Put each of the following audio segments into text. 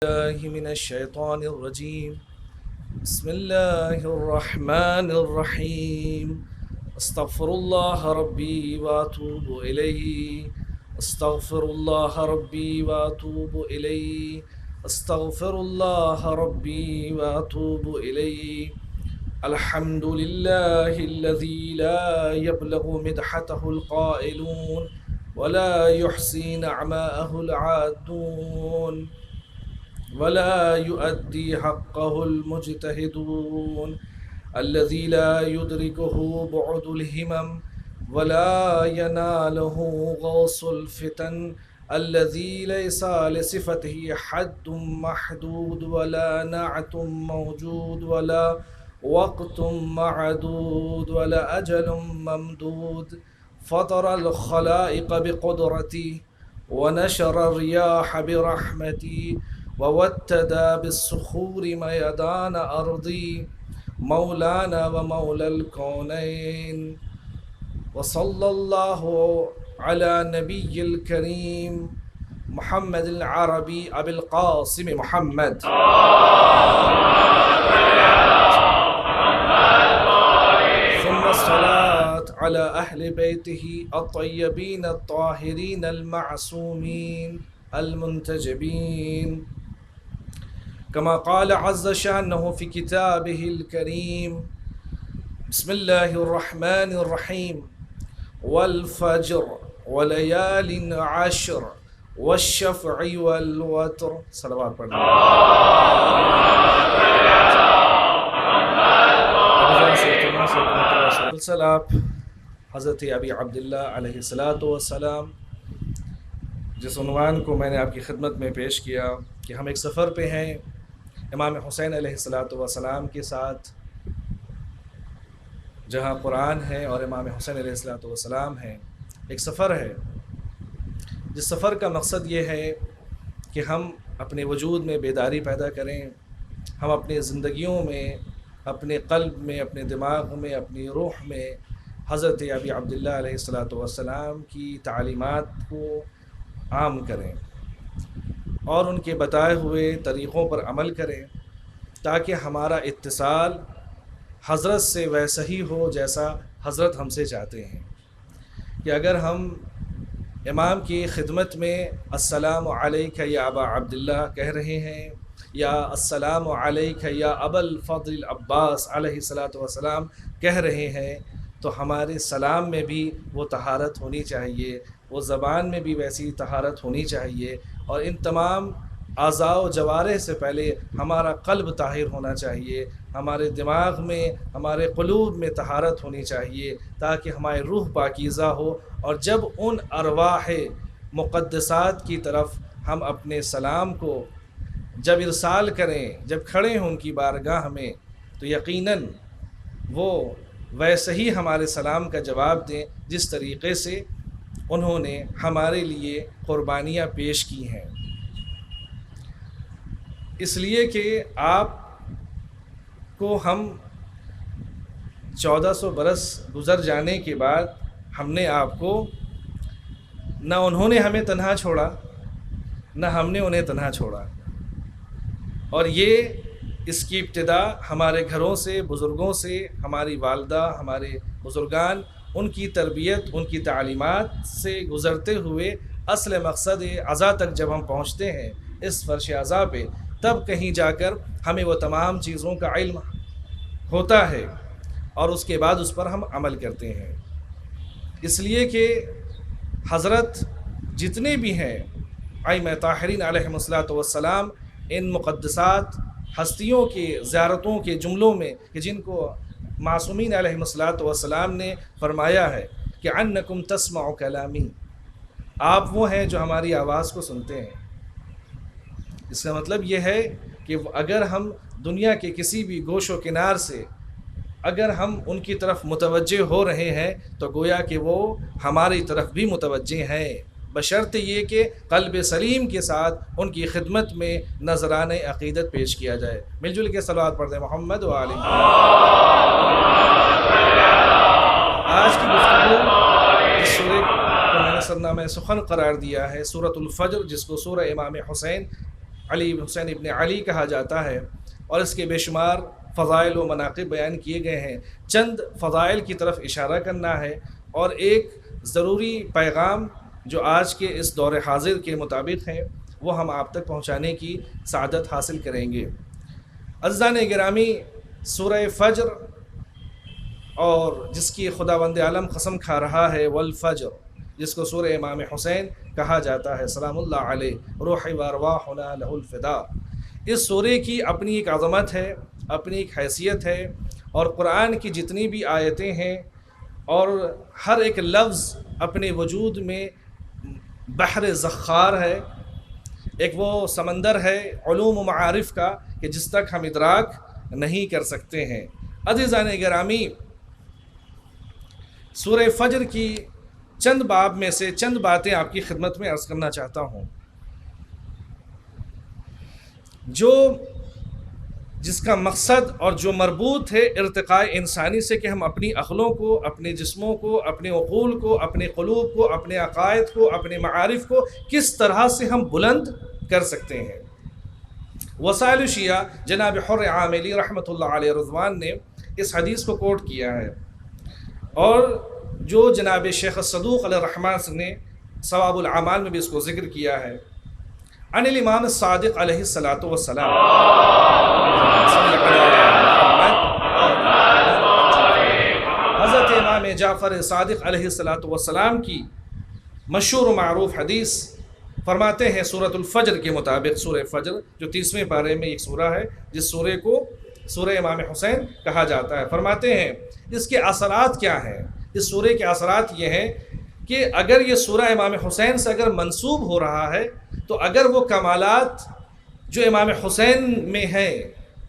الله من الشيطان الرجيم. بسم الله الرحمن الرحيم. استغفر الله ربي واتوب إليه. استغفر الله ربي واتوب إليه. استغفر الله ربي واتوب إليه. الحمد لله الذي لا يبلغ مدحته القائلون ولا يحصي نعماءه العادون ولا يؤدي حقه المجتهدون. الذي لا يدركه بعد الهمم ولا يناله غوص الفتن. الذي ليس لصفته حد محدود ولا نعت موجود ولا وقت معدود ولا أجل ممدود. فطر الخلائق بقدرتي ونشر الرياح برحمتي ووتد بالصخور ميدان أرضي. مولانا ومولى الكونين. وصلى الله على نبي الكريم محمد العربي أبي القاسم محمد. ثم الصلاة على أهل بيته الطيبين الطاهرين المعصومين المنتجبين، كما قال عز شأنه في كتابه الكريم. بسم الله الرحمن الرحيم. والفجر وليال عشر والشفع والوتر. صلوات پڑھنا. آپ حضرت ابی عبداللہ علیہ الصلاۃ والسلام، جس عنوان کو میں نے آپ کی خدمت میں پیش کیا کہ ہم ایک سفر پہ ہیں امام حسین علیہ الصلاۃ والسلام کے ساتھ، جہاں قرآن ہے اور امام حسین علیہ الصلاۃ والسلام ہیں. ایک سفر ہے جس سفر کا مقصد یہ ہے کہ ہم اپنے وجود میں بیداری پیدا کریں، ہم اپنی زندگیوں میں، اپنے قلب میں، اپنے دماغ میں، اپنی روح میں حضرت ابی عبداللہ علیہ الصلاۃ والسلام کی تعلیمات کو عام کریں اور ان کے بتائے ہوئے طریقوں پر عمل کریں، تاکہ ہمارا اتصال حضرت سے ویسا ہی ہو جیسا حضرت ہم سے چاہتے ہیں. کہ اگر ہم امام کی خدمت میں السلام علیک یا ابا عبداللہ کہہ رہے ہیں، یا السلام علیک یا ابا الفضل العباس علیہ الصلاۃ والسلام کہہ رہے ہیں، تو ہمارے سلام میں بھی وہ طہارت ہونی چاہیے، وہ زبان میں بھی ویسی طہارت ہونی چاہیے، اور ان تمام اعضاء و جوارح سے پہلے ہمارا قلب طاہر ہونا چاہیے، ہمارے دماغ میں، ہمارے قلوب میں طہارت ہونی چاہیے، تاکہ ہماری روح پاکیزہ ہو. اور جب ان ارواح مقدسات کی طرف ہم اپنے سلام کو جب ارسال کریں، جب کھڑے ہوں ان کی بارگاہ میں، تو یقیناً وہ ویسے ہی ہمارے سلام کا جواب دیں جس طریقے سے انہوں نے ہمارے لیے قربانیاں پیش کی ہیں. اس لیے کہ آپ کو ہم 1400 برس گزر جانے کے بعد ہم نے آپ کو، نہ انہوں نے ہمیں تنہا چھوڑا نہ ہم نے انہیں تنہا چھوڑا، اور یہ اس کی ابتدا ہمارے گھروں سے، بزرگوں سے، ہماری والدہ، ہمارے بزرگان، ان کی تربیت، ان کی تعلیمات سے گزرتے ہوئے اصل مقصد عزا تک جب ہم پہنچتے ہیں اس فرش عزا پہ، تب کہیں جا کر ہمیں وہ تمام چیزوں کا علم ہوتا ہے اور اس کے بعد اس پر ہم عمل کرتے ہیں. اس لیے کہ حضرت جتنے بھی ہیں ائمہ طاہرین علیہم الصلاۃ والسلام، ان مقدسات ہستیوں کے زیارتوں کے جملوں میں کہ جن کو معصومین علیہم الصلاۃ والسلام نے فرمایا ہے کہ انکم تسمع کلامی، آپ وہ ہیں جو ہماری آواز کو سنتے ہیں. اس کا مطلب یہ ہے کہ اگر ہم دنیا کے کسی بھی گوش و کنار سے اگر ہم ان کی طرف متوجہ ہو رہے ہیں تو گویا کہ وہ ہماری طرف بھی متوجہ ہیں، بشرط یہ کہ قلب سلیم کے ساتھ ان کی خدمت میں نذرانہ عقیدت پیش کیا جائے. مل جل کے صلوات پڑھ دیں محمد و آل محمد. آج کی گفتگو اس سورہ کو میں نے سرنامہ سخن قرار دیا ہے، سورۃ الفجر، جس کو سورہ امام حسین علی حسین ابن علی کہا جاتا ہے، اور اس کے بے شمار فضائل و مناقب بیان کیے گئے ہیں۔ چند فضائل کی طرف اشارہ کرنا ہے، اور ایک ضروری پیغام جو آج کے اس دور حاضر کے مطابق ہے وہ ہم آپ تک پہنچانے کی سعادت حاصل کریں گے۔ عزیزان گرامی، سورہ فجر، اور جس کی خداوند عالم قسم کھا رہا ہے والفجر، جس کو سورہ امام حسین کہا جاتا ہے سلام اللہ علیہ روحی و ارواحنا لہ الفداء، اس سورے کی اپنی ایک عظمت ہے، اپنی ایک حیثیت ہے، اور قرآن کی جتنی بھی آیتیں ہیں اور ہر ایک لفظ اپنے وجود میں بحر زخار ہے، ایک وہ سمندر ہے علوم و معارف کا کہ جس تک ہم ادراک نہیں کر سکتے ہیں۔ عزیزان گرامی، سورہ فجر کی چند باب میں سے چند باتیں آپ کی خدمت میں عرض کرنا چاہتا ہوں، جس کا مقصد اور جو مربوط ہے ارتقاء انسانی سے، کہ ہم اپنی عقلوں کو، اپنے جسموں کو، اپنے عقول کو، اپنے قلوب کو، اپنے عقائد کو، اپنے معارف کو کس طرح سے ہم بلند کر سکتے ہیں۔ وسائل شیعہ جناب حر عاملی رحمۃ اللہ علیہ رضوان نے اس حدیث کو کوٹ کیا ہے، اور جو جناب شیخ الصدوق علیہ الرحمٰن نے ثواب الاعمال میں بھی اس کو ذکر کیا ہے، عن الامام الصادق علیہ الصلاۃ والسلام، حضرت امام جعفر صادق علیہ الصلاۃ والسلام کی مشہور و معروف حدیث فرماتے ہیں سورۃ الفجر کے مطابق، سورہ فجر جو 30ویں پارے میں ایک سورہ ہے جس سورے کو سورہ امام حسین کہا جاتا ہے، فرماتے ہیں اس کے اثرات کیا ہیں۔ اس سورے کے اثرات یہ ہیں کہ اگر یہ سورہ امام حسین سے اگر منسوب ہو رہا ہے تو اگر وہ کمالات جو امام حسین میں ہیں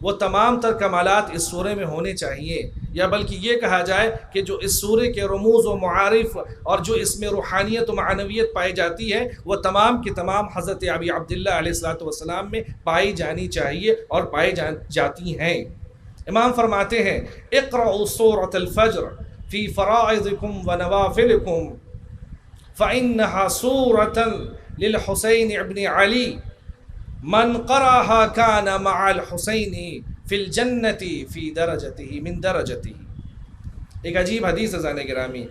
وہ تمام تر کمالات اس سورے میں ہونے چاہیے، یا بلکہ یہ کہا جائے کہ جو اس سورے کے رموز و معارف اور جو اس میں روحانیت و معنویت پائی جاتی ہے وہ تمام کی تمام حضرت ابی عبداللہ علیہ الصلوۃ والسلام میں پائی جانی چاہیے اور پائی جاتی ہیں۔ امام فرماتے ہیں اقرؤوا سورۃ الفجر فی فرائضکم و نوافلکم فإنها سورة للحسین ابن علی من قرأها كان مع الحسین فی الجنة فی درجته من درجته۔ ایک عجیب حدیث ہے زان گرامی،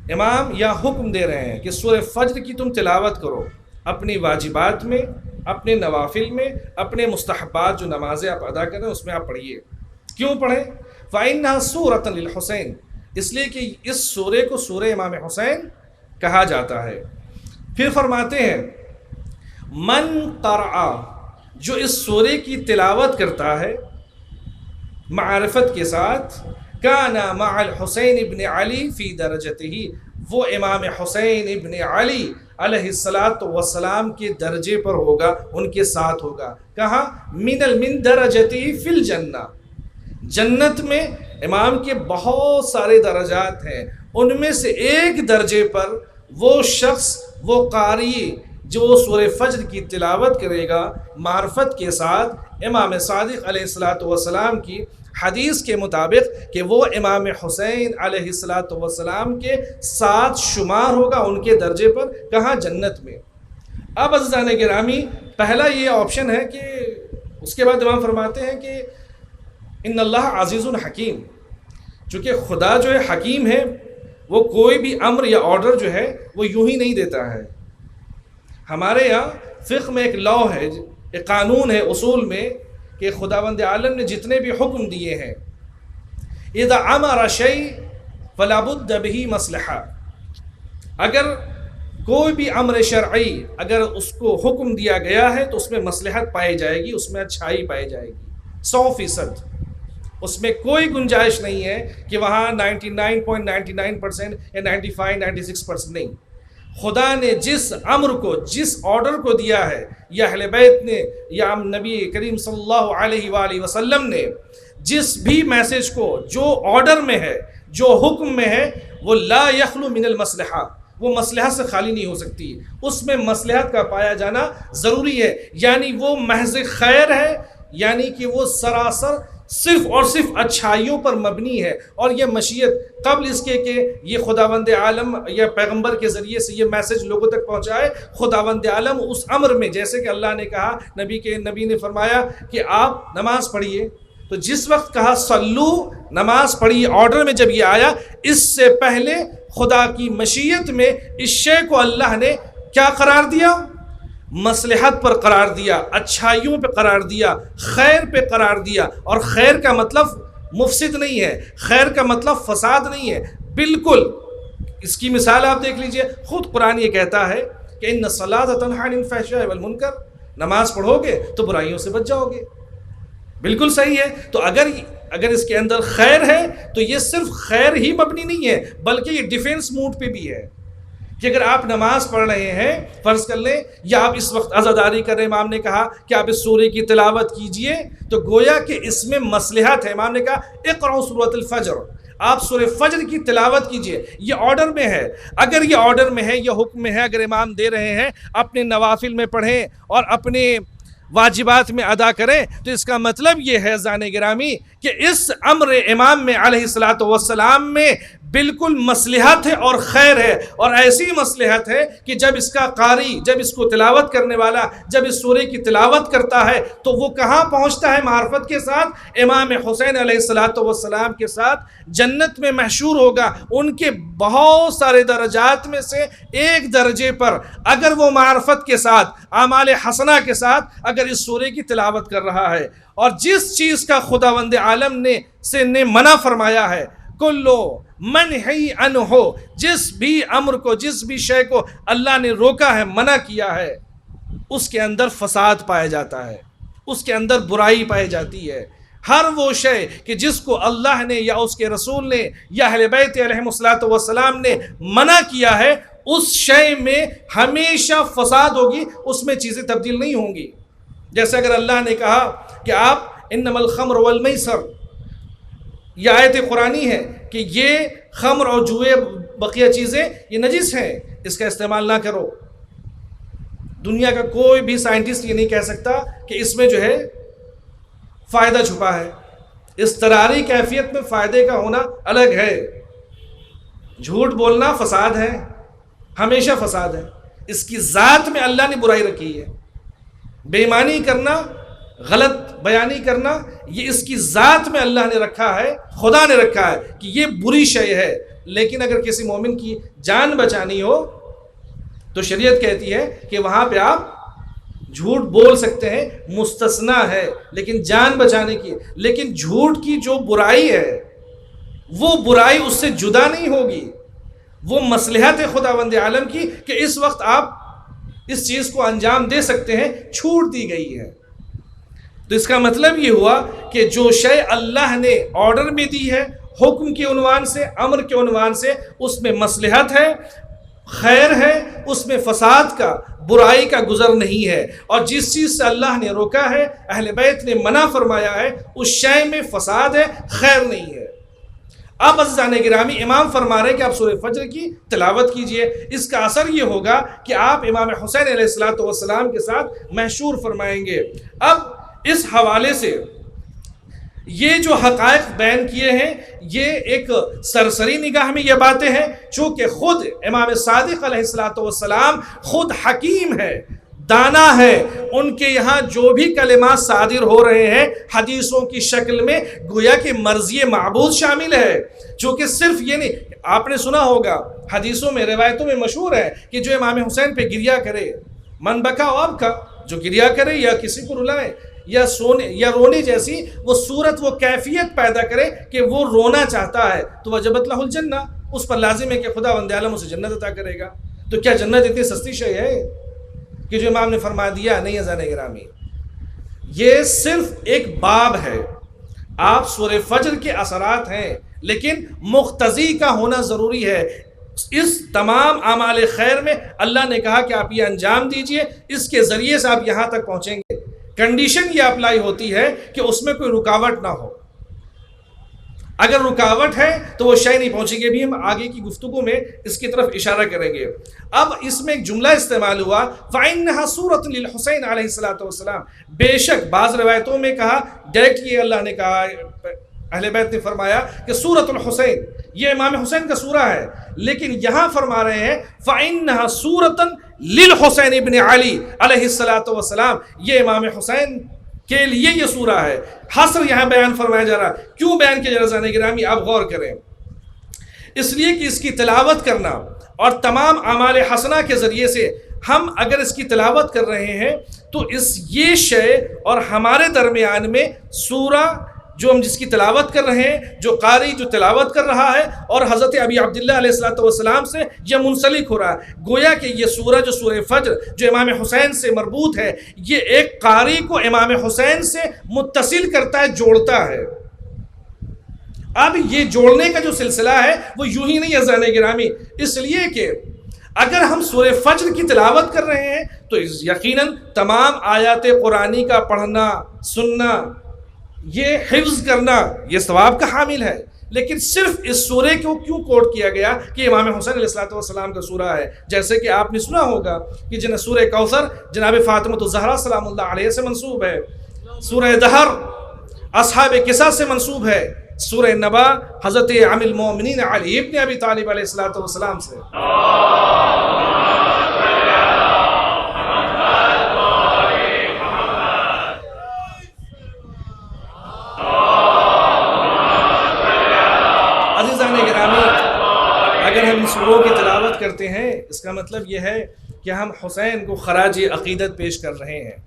امام یہاں حکم دے رہے ہیں کہ سورہ فجر کی تم تلاوت کرو اپنی واجبات میں، اپنے نوافل میں، اپنے مستحبات جو نمازیں آپ ادا کریں اس میں آپ پڑھیے۔ کیوں پڑھیں؟ فإنها سورة للحسین، اس لیے کہ اس سورے کو سورہ امام حسین کہا جاتا ہے۔ پھر فرماتے ہیں من قرأ، جو اس سورے کی تلاوت کرتا ہے معرفت کے ساتھ، کان مع الحسین ابن علی فی درجته، وہ امام حسین ابن علی علیہ الصلاۃ والسلام کے درجے پر ہوگا، ان کے ساتھ ہوگا۔ کہاں؟ من درجته فی الجنہ، جنت میں امام کے بہت سارے درجات ہیں، ان میں سے ایک درجے پر وہ شخص، وہ قاری جو سورہ فجر کی تلاوت کرے گا معرفت کے ساتھ، امام صادق علیہ الصلوۃ والسلام کی حدیث کے مطابق کہ وہ امام حسین علیہ الصلوۃ والسلام کے ساتھ شمار ہوگا، ان کے درجے پر، کہاں؟ جنت میں۔ اب عزیزان گرامی، پہلا یہ آپشن ہے کہ اس کے بعد امام فرماتے ہیں کہ ان اللہ عزیز حکیم، چونکہ خدا جو ہے حکیم ہے، وہ کوئی بھی امر یا آرڈر جو ہے وہ یوں ہی نہیں دیتا ہے۔ ہمارے یہاں فقہ میں ایک لا ہے، ایک قانون ہے اصول میں، کہ خداوند عالم نے جتنے بھی حکم دیے ہیں، اذا امر شیء فلا بد به مصلحہ، اگر کوئی بھی امر شرعی اگر اس کو حکم دیا گیا ہے تو اس میں مصلحت پائی جائے گی، اس میں اچھائی پائی جائے گی 100%، اس میں کوئی گنجائش نہیں ہے کہ وہاں 99.99% یا 95-96% نہیں۔ خدا نے جس امر کو، جس آرڈر کو دیا ہے، یا اہل بیت نے، یا نبی کریم صلی اللہ علیہ وآلہ وسلم نے جس بھی میسج کو، جو آرڈر میں ہے، جو حکم میں ہے، وہ لا یخلو من المصلحہ، وہ مصلحت سے خالی نہیں ہو سکتی، اس میں مصلحت کا پایا جانا ضروری ہے، یعنی وہ محض خیر ہے یعنی کہ وہ سراسر صرف اور صرف اچھائیوں پر مبنی ہے، اور یہ مشیت قبل اس کے کہ یہ خداوند عالم یا پیغمبر کے ذریعے سے یہ میسج لوگوں تک پہنچائے، خداوند عالم اس امر میں، جیسے کہ اللہ نے کہا، نبی نے فرمایا کہ آپ نماز پڑھیے، تو جس وقت کہا صلو، نماز پڑھیے، آرڈر میں جب یہ آیا، اس سے پہلے خدا کی مشیت میں اس شے کو اللہ نے کیا قرار دیا؟ مصلحت پر قرار دیا، اچھائیوں پہ قرار دیا، خیر پہ قرار دیا۔ اور خیر کا مطلب مفسد نہیں ہے، خیر کا مطلب فساد نہیں ہے، بالکل۔ اس کی مثال آپ دیکھ لیجئے، خود قرآن یہ کہتا ہے کہ ان الصلاۃ تنہی عن الفحشاء والمنکر، نماز پڑھو گے تو برائیوں سے بچ جاؤ گے، بالکل صحیح ہے۔ تو اگر اس کے اندر خیر ہے تو یہ صرف خیر ہی مبنی نہیں ہے، بلکہ یہ ڈیفینس موڈ پہ بھی ہے کہ اگر آپ نماز پڑھ رہے ہیں، فرض کر لیں، یا آپ اس وقت عزاداری کر رہے ہیں، امام نے کہا کہ آپ اس سورے کی تلاوت کیجئے، تو گویا کہ اس میں مصلحت ہے۔ امام نے کہا اقرأوا سورۃ الفجر، آپ سورہ فجر کی تلاوت کیجئے، یہ آرڈر میں ہے۔ اگر یہ آرڈر میں ہے، یہ حکم میں ہے، اگر امام دے رہے ہیں اپنے نوافل میں پڑھیں اور اپنے واجبات میں ادا کریں، تو اس کا مطلب یہ ہے عزیزان گرامی کہ اس امر امام میں علیہ الصلوۃ والسلام میں بالکل مصلحت ہے اور خیر ہے، اور ایسی مصلحت ہے کہ جب اس کا قاری، جب اس کو تلاوت کرنے والا جب اس سورے کی تلاوت کرتا ہے تو وہ کہاں پہنچتا ہے معرفت کے ساتھ؟ امام حسین علیہ الصلوۃ والسلام کے ساتھ جنت میں محشور ہوگا۔ ان کے بہت سارے درجات میں سے ایک درجے پر اگر وہ معرفت کے ساتھ، اعمال حسنہ کے ساتھ اگر اس سورے کی تلاوت کر رہا ہے، اور جس چیز کا خداوند عالم نے منع فرمایا ہے، کلو منہی عنہ، جس بھی امر کو، جس بھی شے کو اللہ نے روکا ہے، منع کیا ہے، اس کے اندر فساد پایا جاتا ہے، اس کے اندر برائی پائی جاتی ہے۔ ہر وہ شے کہ جس کو اللہ نے یا اس کے رسول نے یا اہل بیت علیہم الصلوۃ والسلام نے منع کیا ہے، اس شے میں ہمیشہ فساد ہوگی، اس میں چیزیں تبدیل نہیں ہوں گی۔ جیسے اگر اللہ نے کہا کہ آپ انما الخمر والمیسر، یہ آیت قرآنی ہے کہ یہ خمر اور جوئے بقیہ چیزیں یہ نجس ہیں، اس کا استعمال نہ کرو۔ دنیا کا کوئی بھی سائنٹسٹ یہ نہیں کہہ سکتا کہ اس میں جو ہے فائدہ چھپا ہے۔ اضطراری کیفیت میں فائدے کا ہونا الگ ہے۔ جھوٹ بولنا فساد ہے، ہمیشہ فساد ہے، اس کی ذات میں اللہ نے برائی رکھی ہے۔ بے ایمانی کرنا، غلط بیانی کرنا، یہ اس کی ذات میں اللہ نے رکھا ہے، خدا نے رکھا ہے کہ یہ بری شے ہے۔ لیکن اگر کسی مومن کی جان بچانی ہو تو شریعت کہتی ہے کہ وہاں پہ آپ جھوٹ بول سکتے ہیں، مستثنا ہے، لیکن جان بچانے کی۔ لیکن جھوٹ کی جو برائی ہے وہ برائی اس سے جدا نہیں ہوگی، وہ مصلحت ہے خداوند عالم کی کہ اس وقت آپ اس چیز کو انجام دے سکتے ہیں، چھوٹ دی گئی ہے۔ تو اس کا مطلب یہ ہوا کہ جو شے اللہ نے آرڈر میں دی ہے، حکم کے عنوان سے، امر کے عنوان سے، اس میں مصلحت ہے، خیر ہے، اس میں فساد کا، برائی کا گزر نہیں ہے۔ اور جس چیز سے اللہ نے روکا ہے، اہل بیت نے منع فرمایا ہے، اس شے میں فساد ہے، خیر نہیں ہے۔ اب عزیزان گرامی، امام فرما رہے کہ آپ سورہ فجر کی تلاوت کیجئے، اس کا اثر یہ ہوگا کہ آپ امام حسین علیہ الصلوۃ والسلام کے ساتھ محشور فرمائیں گے۔ اب اس حوالے سے یہ جو حقائق بیان کیے ہیں، یہ ایک سرسری نگاہ میں یہ باتیں ہیں، چونکہ خود امام صادق علیہ الصلوۃ والسلام خود حکیم ہے، دانا ہے، ان کے یہاں جو بھی کلمات صادر ہو رہے ہیں حدیثوں کی شکل میں، گویا کہ مرضی معبود شامل ہے۔ چونکہ صرف یہ نہیں، آپ نے سنا ہوگا حدیثوں میں، روایتوں میں مشہور ہے کہ جو امام حسین پہ گریا کرے، من بکا و ابکا، جو گریا کرے یا کسی کو رلائے یا سونے یا رونے جیسی وہ صورت، وہ کیفیت پیدا کرے کہ وہ رونا چاہتا ہے، تو وجبت لہ الجنہ، اس پر لازم ہے کہ خداوند عالم اسے جنت عطا کرے گا۔ تو کیا جنت اتنی سستی شے ہے کہ جو امام نے فرما دیا؟ نہیں عزیزان گرامی، یہ صرف ایک باب ہے۔ آپ سورہ فجر کے اثرات ہیں، لیکن مقتضی کا ہونا ضروری ہے۔ اس تمام اعمال خیر میں اللہ نے کہا کہ آپ یہ انجام دیجئے، اس کے ذریعے سے آپ یہاں تک پہنچیں گے۔ کنڈیشن یہ اپلائی ہوتی ہے کہ اس میں کوئی رکاوٹ نہ ہو۔ اگر رکاوٹ ہے تو وہ شے نہیں پہنچے گی. بھی ہم آگے کی گفتگو میں اس کی طرف اشارہ کریں گے. اب اس میں ایک جملہ استعمال ہوا فَإِنَّهَا سُورَةٌ لِلْحُسَيْنِ علیہ الصلوۃ والسلام. بے شک بعض روایتوں میں کہا ڈائریکٹلی اللہ نے کہا، اہل بیت نے فرمایا کہ سورۃ الحسین یہ امام حسین کا سورہ ہے، لیکن یہاں فرما رہے ہیں فَإِنَّهَا سُورَةٌ لِلْحُسَيْنِ ابن علی علیہ الصلوۃ والسلام، یہ امام حسین کے لیے یہ سورہ ہے. حصر یہاں بیان فرمایا جا رہا. کیوں بیان کیا جا رہا ہے گرامی؟ آپ غور کریں. اس لیے کہ اس کی تلاوت کرنا اور تمام اعمال حسنہ کے ذریعے سے ہم اگر اس کی تلاوت کر رہے ہیں تو یہ شے اور ہمارے درمیان میں سورہ جو ہم جس کی تلاوت کر رہے ہیں، جو قاری جو تلاوت کر رہا ہے اور حضرت ابی عبداللہ علیہ الصلوۃ والسلام سے یہ منسلک ہو رہا ہے. گویا کہ یہ سورہ جو سورہ فجر جو امام حسین سے مربوط ہے، یہ ایک قاری کو امام حسین سے متصل کرتا ہے، جوڑتا ہے. اب یہ جوڑنے کا جو سلسلہ ہے وہ یوں ہی نہیں اذان گرامی، اس لیے کہ اگر ہم سورہ فجر کی تلاوت کر رہے ہیں تو یقیناً تمام آیات قرآنی کا پڑھنا سننا، یہ حفظ کرنا، یہ ثواب کا حامل ہے. لیکن صرف اس سورے کو کیوں کوٹ کیا گیا کہ امام حسین علیہ الصلوۃ والسلام کا سورہ ہے؟ جیسے کہ آپ نے سنا ہوگا کہ سورہ کوثر جناب فاطمہ الزہرا سلام اللہ علیہ سے منسوب ہے، سورہ دہر اصحاب کسا سے منسوب ہے، سورہ نبا حضرت ام المومنین علی ابن ابی طالب علیہ الصلوۃ والسلام سے. عزیزان گرامی، اگر ہم سوروں کی تلاوت کرتے ہیں اس کا مطلب یہ ہے کہ ہم حسین کو خراج عقیدت پیش کر رہے ہیں.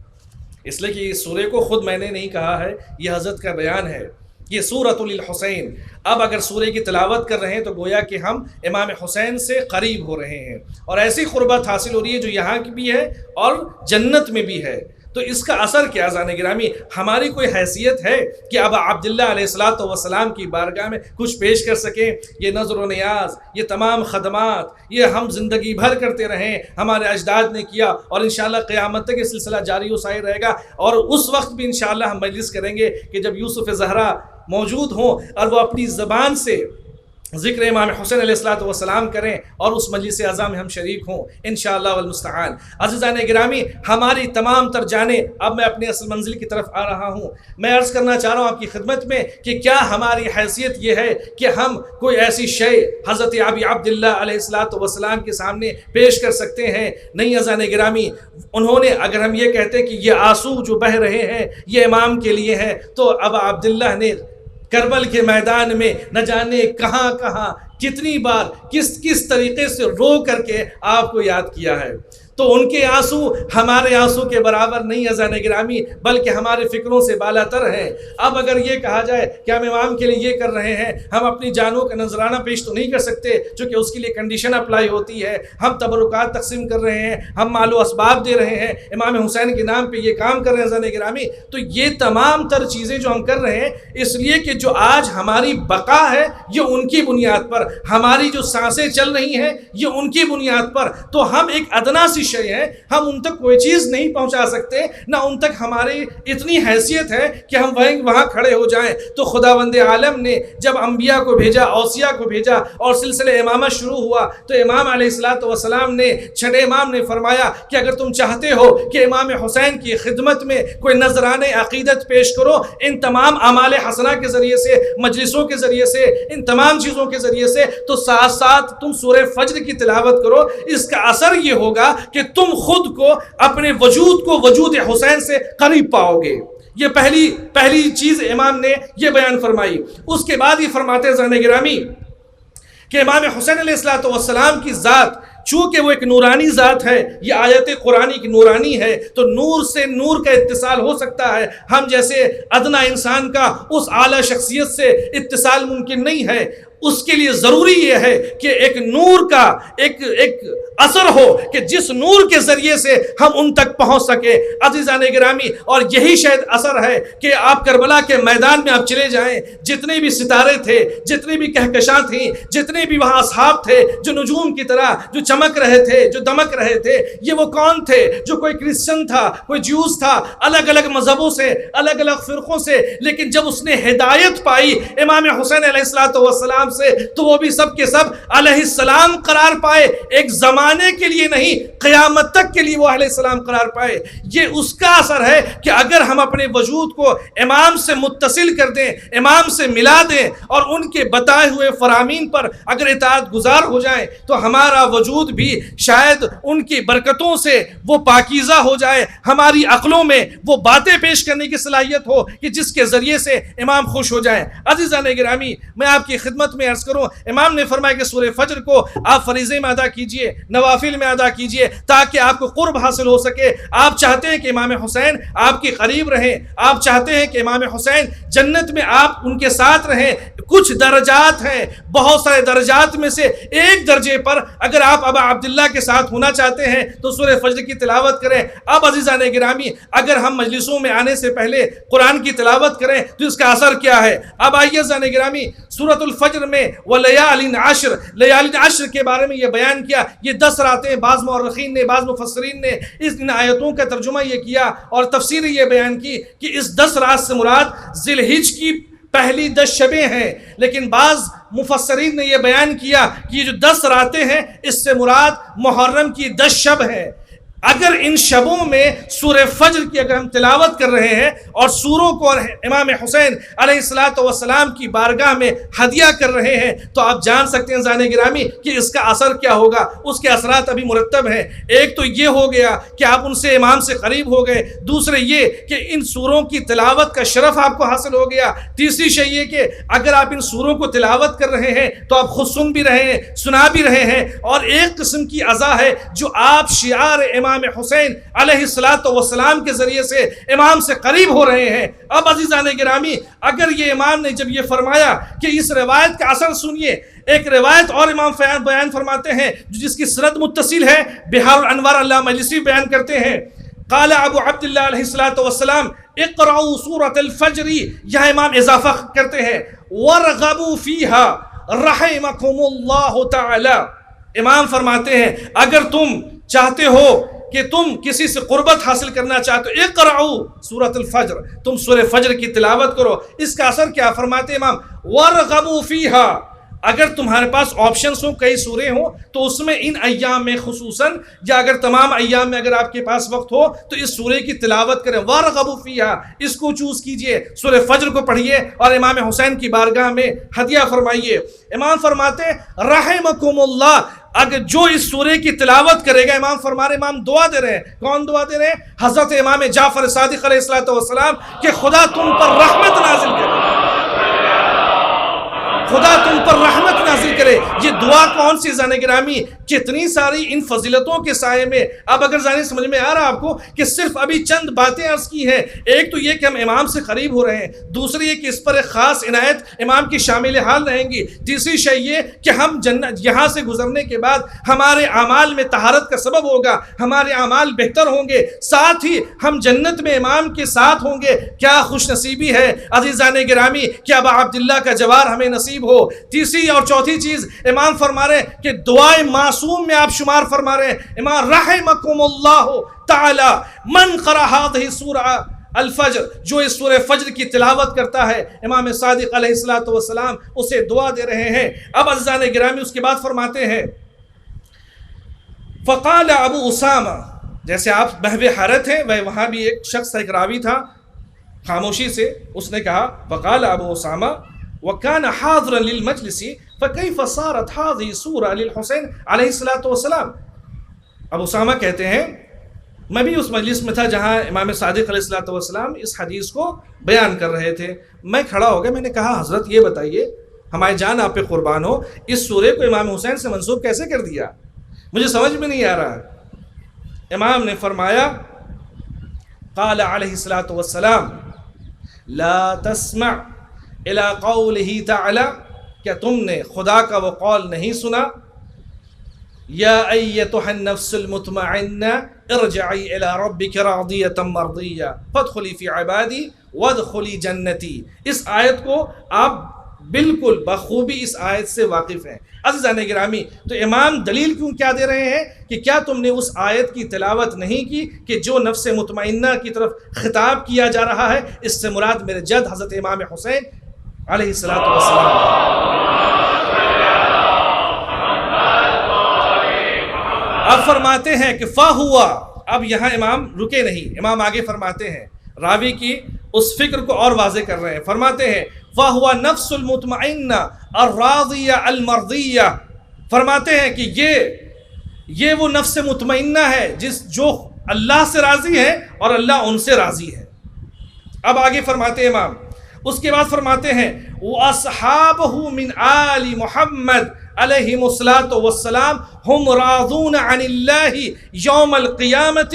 اس لیے کہ اس سورے کو خود میں نے نہیں کہا ہے، یہ حضرت کا بیان ہے، یہ سورۃ للحسین. اب اگر سورے کی تلاوت کر رہے ہیں تو گویا کہ ہم امام حسین سے قریب ہو رہے ہیں اور ایسی قربت حاصل ہو رہی ہے جو یہاں کی بھی ہے اور جنت میں بھی ہے. تو اس کا اثر کیا زان گرامی؟ ہماری کوئی حیثیت ہے کہ اب عبداللہ علیہ الصلوۃ والسلام کی بارگاہ میں کچھ پیش کر سکیں؟ یہ نظر و نیاز، یہ تمام خدمات، یہ ہم زندگی بھر کرتے رہیں، ہمارے اجداد نے کیا اور انشاءاللہ قیامت تک یہ سلسلہ جاری و ساری رہے گا. اور اس وقت بھی انشاءاللہ ہم مجلس کریں گے کہ جب یوسف زہرا موجود ہوں اور وہ اپنی زبان سے ذکر امام حسین علیہ الصلوۃ والسلام کریں اور اس مجلس اعظم میں ہم شریک ہوں انشاءاللہ والمستعان. عزیزان گرامی، ہماری تمام تر جانیں، اب میں اپنی اصل منزل کی طرف آ رہا ہوں. میں عرض کرنا چاہ رہا ہوں آپ کی خدمت میں کہ کیا ہماری حیثیت یہ ہے کہ ہم کوئی ایسی شے حضرت ابی عبداللہ علیہ الصلوۃ والسلام کے سامنے پیش کر سکتے ہیں؟ نہیں عزیزان گرامی. انہوں نے اگر ہم یہ کہتے کہ یہ آنسو جو بہہ رہے ہیں یہ امام کے لیے ہیں، تو ابا عبداللہ نے کربل کے میدان میں نہ جانے کہاں کہاں کتنی بار کس طریقے سے رو کر کے آپ کو یاد کیا ہے. تو ان کے آنسو ہمارے آنسو کے برابر نہیں عزیزان گرامی، بلکہ ہمارے فکروں سے بالا تر ہیں. اب اگر یہ کہا جائے کہ ہم امام کے لیے یہ کر رہے ہیں، ہم اپنی جانوں کا نذرانہ پیش تو نہیں کر سکتے چونکہ اس کے لیے کنڈیشن اپلائی ہوتی ہے. ہم تبرکات تقسیم کر رہے ہیں، ہم مال و اسباب دے رہے ہیں، امام حسین کے نام پہ یہ کام کر رہے ہیں عزیزان گرامی. تو یہ تمام تر چیزیں جو ہم کر رہے ہیں اس لیے کہ جو آج ہماری بقا ہے یہ ان کی بنیاد پر، ہماری جو سانسیں چل رہی ہیں یہ ان کی بنیاد پر. تو ہم ایک ادنا سی شے ہیں، ہم ان تک کوئی چیز نہیں پہنچا سکتے، نہ ان تک ہماری اتنی حیثیت ہے کہ ہم وہاں کھڑے ہو جائیں. تو خداوند عالم نے جب انبیاء کو بھیجا، اوصیاء کو بھیجا اور سلسلہ امامت شروع ہوا تو امام علیہ الصلوۃ والسلام نے، چھٹے امام نے فرمایا کہ اگر تم چاہتے ہو کہ امام حسین کی خدمت میں کوئی نذرانے عقیدت پیش کرو، ان تمام اعمال حسنہ کے ذریعے سے، مجلسوں کے ذریعے سے، ان تمام چیزوں کے ذریعے سے، تو ساتھ ساتھ تم سورہ فجر کی تلاوت کرو. اس کا اثر یہ ہوگا کہ تم خود کو، اپنے وجود کو وجود حسین سے قریب پاؤ گے. یہ پہلی چیز امام نے یہ بیان فرمائی. اس کے بعد یہ فرماتے ہیں زانے گرامی کہ امام حسین علیہ الصلوۃ والسلام کی ذات چونکہ وہ ایک نورانی ذات ہے، یہ آیت قرآنی کی نورانی ہے، تو نور سے نور کا اتصال ہو سکتا ہے. ہم جیسے ادنا انسان کا اس اعلیٰ شخصیت سے اتصال ممکن نہیں ہے. اس کے لیے ضروری یہ ہے کہ ایک نور کا ایک اثر ہو کہ جس نور کے ذریعے سے ہم ان تک پہنچ سکے. عزیزان گرامی، اور یہی شاید اثر ہے کہ آپ کربلا کے میدان میں آپ چلے جائیں، جتنے بھی ستارے تھے، جتنی بھی کہکشاں تھیں، جتنے بھی وہاں اصحاب تھے جو نجوم کی طرح جو چمک رہے تھے، جو دمک رہے تھے، یہ وہ کون تھے؟ جو کوئی کرسچن تھا، کوئی جیوز تھا، الگ الگ مذہبوں سے، الگ الگ فرقوں سے، لیکن جب اس نے ہدایت پائی امام حسین علیہ السلام سے تو وہ بھی سب کے سب علیہ السلام قرار پائے. ایک زمانے کے لیے نہیں، قیامت تک کے لیے وہ علیہ السلام قرار پائے. یہ اس کا اثر ہے کہ اگر ہم اپنے وجود کو امام سے متصل کر دیں، امام سے ملا دیں اور ان کے بتائے ہوئے فرامین پر اگر اطاعت گزار ہو جائیں تو ہمارا وجود بھی شاید ان کی برکتوں سے وہ پاکیزہ ہو جائے، ہماری عقلوں میں وہ باتیں پیش کرنے کی صلاحیت ہو کہ جس کے ذریعے سے امام خوش ہو جائیں. عزیزان گرامی، میں آپ کی خدمت میں عرض کروں، امام نے فرمایا کہ سورہ فجر کو آپ فریضے میں ادا کیجئے، نوافل میں ادا کیجئے تاکہ آپ کو قرب حاصل ہو سکے. آپ چاہتے ہیں کہ امام حسین آپ کے قریب رہیں، آپ چاہتے ہیں کہ امام حسین جنت میں آپ ان کے ساتھ رہیں. کچھ درجات ہیں، بہت سارے درجات میں سے ایک درجے پر اگر آپ ابا عبداللہ کے ساتھ ہونا چاہتے ہیں تو سورہ فجر کی تلاوت کریں. اب عزیزان گرامی، اگر ہم مجلسوں میں آنے سے پہلے قرآن کی تلاوت کریں تو اس کا اثر کیا ہے؟ اب آئیے عزیزان گرامی، سورۃ الفجر میں وَلَيَالٍ عَشْرٍ، لیالین عشر کے بارے میں یہ بیان کیا. یہ 10 راتیں، بعض مورخین نے، بعض مفسرین نے ان آیتوں کا ترجمہ یہ کیا اور تفسیر یہ بیان کی کہ اس 10 رات سے مراد ذی الحج کی پہلی 10 شبیں ہیں. لیکن بعض مفسرین نے یہ بیان کیا کہ یہ جو 10 راتیں ہیں اس سے مراد محرم کی 10 شب ہیں. اگر ان شبوں میں سورہ فجر کی اگر ہم تلاوت کر رہے ہیں اور سوروں کو امام حسین علیہ السلام کی بارگاہ میں ہدیہ کر رہے ہیں تو آپ جان سکتے ہیں زانے گرامی کہ اس کا اثر کیا ہوگا. اس کے اثرات ابھی مرتب ہیں. ایک تو یہ ہو گیا کہ آپ ان سے امام سے قریب ہو گئے، دوسرے یہ کہ ان سوروں کی تلاوت کا شرف آپ کو حاصل ہو گیا، تیسری شے یہ کہ اگر آپ ان سوروں کو تلاوت کر رہے ہیں تو آپ خود سن بھی رہے ہیں، سنا بھی رہے ہیں، اور ایک قسم کی عزا ہے جو آپ شعار امام حسین علیہ السلام کے ذریعے سے امام سے قریب ہو رہے ہیں. اب عزیزان گرامی، اگر یہ امام نے جب یہ فرمایا کہ اس روایت کا اثر سنیے، ایک روایت اور امام بیان فرماتے ہیں جس کی سند متصل ہے، بہار الانوار علامہ مجلسی بیان کرتے ہیں، قال ابو عبداللہ علیہ السلام اقرأوا سورۃ الفجر. یہاں امام اضافہ کرتے ہیں وارغبوا فیہا رحمکم اللہ تعالی. امام فرماتے ہیں اگر تم چاہتے ہو کہ تم کسی سے قربت حاصل کرنا چاہتے ہو، اقرأوا سورۃ الفجر، تم سورہ فجر کی تلاوت کرو. اس کا اثر کیا فرماتے امام؟ وارغبوا فیہا. اگر تمہارے پاس آپشنز ہوں، کئی سورے ہوں، تو اس میں ان ایام میں خصوصاً یا اگر تمام ایام میں اگر آپ کے پاس وقت ہو تو اس سورے کی تلاوت کریں. وارغبوا فیہا، اس کو چوز کیجئے، سورہ فجر کو پڑھیے اور امام حسین کی بارگاہ میں ہدیہ فرمائیے. امام فرماتے رحمکم اللہ، اگر جو اس سورے کی تلاوت کرے گا، امام فرما رہے، امام دعا دے رہے ہیں. کون دعا دے رہے ہیں؟ حضرت امام جعفر صادق علیہ السلام کہ خدا تم پر رحمت نازل کرے، خدا تم پر رحمت نازل کرے. یہ دعا کون سی زانے گرامی؟ کتنی ساری ان فضیلتوں کے سائے میں. اب اگر زانے سمجھ میں آ رہا آپ کو کہ صرف ابھی چند باتیں عرض کی ہیں، ایک تو یہ کہ ہم امام سے قریب ہو رہے ہیں، دوسری یہ کہ اس پر ایک خاص عنایت امام کی شامل حال رہیں گی، تیسری شے یہ کہ ہم جنت یہاں سے گزرنے کے بعد ہمارے اعمال میں طہارت کا سبب ہوگا، ہمارے اعمال بہتر ہوں گے، ساتھ ہی ہم جنت میں امام کے ساتھ ہوں گے. کیا خوش نصیبی ہے عزیزان گرامی کہ ابا عبداللہ کا جوار ہمیں نصیب ہو. تیسری اور چوتھی چیز امام فرما رہے ہیں کہ دعائے معصوم میں آپ شمار فرما رہے ہیں. امام رحمکم اللہ تعالی من قرأ هذه سورہ الفجر، جو اس سورہ فجر کی تلاوت کرتا ہے، امام صادق علیہ السلام اسے دعا دے رہے ہیں. اب عزیزان گرامی اس کے بعد فرماتے ہیں فقال ابو اسامہ، جیسے آپ بہو حیرت ہیں، وہاں بھی ایک شخص ایک راوی تھا، خاموشی سے اس نے کہا فقال ابو اسامہ وَكَانَ حَاضِرًا لِلْمَجْلِسِ فَكَيْفَ صَارَتْ هَذِهِ سُورَةٌ لِلْحُسَيْنِ علیہ السلام. ابو اسامہ کہتے ہیں میں بھی اس مجلس میں تھا جہاں امام صادق علیہ السلام اس حدیث کو بیان کر رہے تھے. میں کھڑا ہو گیا، میں نے کہا حضرت یہ بتائیے، ہماری جان آپ پہ قربان ہو، اس سورے کو امام حسین سے منسوب کیسے کر دیا؟ مجھے سمجھ میں نہیں آ رہا. امام نے فرمایا قال علیہ السلام لا تسمع الى قوله تعالی کیا تم نے خدا کا وہ قول نہیں سنا؟ یا ایتھا النفس المطمئنہ ارجعی الی ربک راضیۃ مرضیہ فادخلی فی عبادی وادخلی جنتی۔ اس آیت کو آپ بالکل بخوبی اس آیت سے واقف ہیں۔ عزیزان گرامی، تو امام دلیل کیا دے رہے ہیں کہ کیا تم نے اس آیت کی تلاوت نہیں کی کہ جو نفس مطمئنہ کی طرف خطاب کیا جا رہا ہے، اس سے مراد میرے جد حضرت امام حسین علیہ السلام اب فرماتے ہیں کہ فا ہوا، اب یہاں امام رکے نہیں، امام آگے فرماتے ہیں، راوی کی اس فکر کو اور واضح کر رہے ہیں، فرماتے ہیں فَهُوَ نَفْسُ الْمُطْمَئِنَّ الرَّاضِيَّ الْمَرْضِيَّ، فرماتے ہیں کہ یہ وہ نفس مطمئنہ ہے جو اللہ سے راضی ہے اور اللہ ان سے راضی ہے۔ اب آگے فرماتے ہیں امام، اس کے بعد فرماتے ہیں وَأَصْحَابُهُ مِنْ آلِ مُحَمَّدٍ علیہم الصلاۃ والسلام ہم راضون عن اللہ یوم القیامت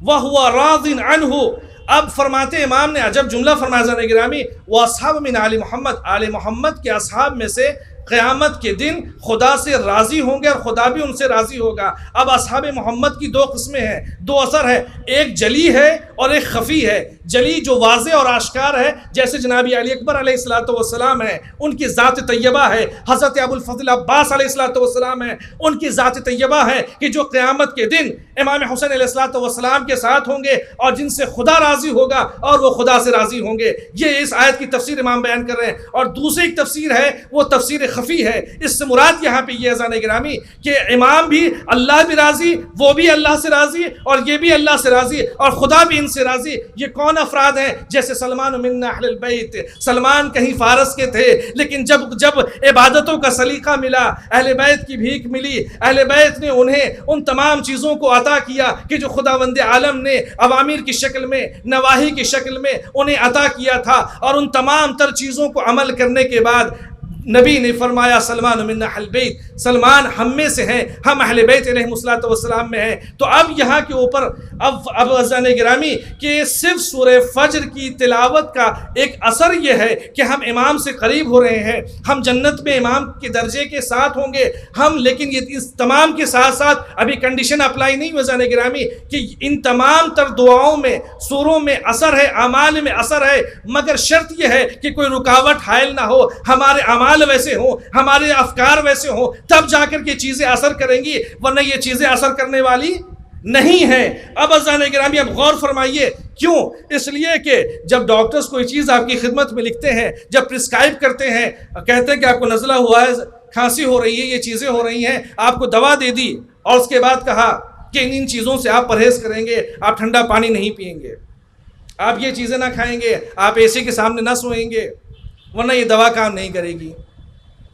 وہو راض عنہ۔ اب فرماتے امام نے عجب جملہ فرمایا جانے گرامی، واصحاب من آل محمد، آل محمد کے اصحاب میں سے قیامت کے دن خدا سے راضی ہوں گے اور خدا بھی ان سے راضی ہوگا۔ اب اصحاب محمد کی دو قسمیں ہیں، دو اثر ہے، ایک جلی ہے اور ایک خفی ہے۔ جلی جو واضح اور آشکار ہے، جیسے جناب علی اکبر علیہ السلام ہیں، ان کی ذات طیبہ ہے، حضرت ابو الفضل عباس علیہ السلام ہیں، ان کی ذات طیبہ ہے کہ جو قیامت کے دن امام حسین علیہ السلام کے ساتھ ہوں گے اور جن سے خدا راضی ہوگا اور وہ خدا سے راضی ہوں گے۔ یہ اس آیت کی تفسیر امام بیان کر رہے ہیں۔ اور دوسری ایک تفسیر ہے، وہ تفسیر خفی ہے۔ اس سے مراد یہاں پہ یہ اذان گرامی کہ امام بھی اللہ بھی راضی، وہ بھی اللہ سے راضی اور یہ بھی اللہ سے راضی اور خدا بھی ان سے راضی۔ یہ کون افراد ہیں؟ جیسے سلمان من اہل البیت، سلمان کہیں فارس کے تھے، لیکن جب عبادتوں کا سلیقہ ملا، اہل بیت کی بھیک ملی، اہل بیت نے انہیں ان تمام چیزوں کو عطا کیا کہ جو خداوند عالم نے اوامر کی شکل میں، نواہی کی شکل میں انہیں عطا کیا تھا، اور ان تمام تر چیزوں کو عمل کرنے کے بعد نبی نے فرمایا سلمان من اہل بیت، سلمان ہم میں سے ہیں، ہم اہل بیت علیہ الصلوۃ والسلام میں ہیں۔ تو اب یہاں کے اوپر اب عزیزان گرامی کہ صرف سورہ فجر کی تلاوت کا ایک اثر یہ ہے کہ ہم امام سے قریب ہو رہے ہیں، ہم جنت میں امام کے درجے کے ساتھ ہوں گے ہم، لیکن یہ اس تمام کے ساتھ ساتھ ابھی کنڈیشن اپلائی نہیں ہوئی عزیزان گرامی کہ ان تمام تر دعاؤں میں، سوروں میں اثر ہے، اعمال میں اثر ہے، مگر شرط یہ ہے کہ کوئی رکاوٹ حائل نہ ہو، ہمارے اعمال ویسے ہوں، ہمارے افکار ویسے ہوں، تب جا کر کے چیزیں اثر کریں گی، ورنہ یہ چیزیں اثر کرنے والی نہیں ہیں۔ اب عزیزان گرامی اب غور فرمائیے، کیوں؟ اس لیے کہ جب ڈاکٹرز کوئی چیز آپ کی خدمت میں لکھتے ہیں، جب پرسکرائب کرتے ہیں، کہتے ہیں کہ آپ کو نزلہ ہوا ہے، کھانسی ہو رہی ہے، یہ چیزیں ہو رہی ہیں، آپ کو دوا دے دی اور اس کے بعد کہا کہ ان چیزوں سے آپ پرہیز کریں گے، آپ ٹھنڈا پانی نہیں پئیں گے، آپ یہ چیزیں نہ کھائیں گے، آپ اے سی کے سامنے نہ سوئیں گے، ورنہ یہ دوا کام نہیں کرے گی۔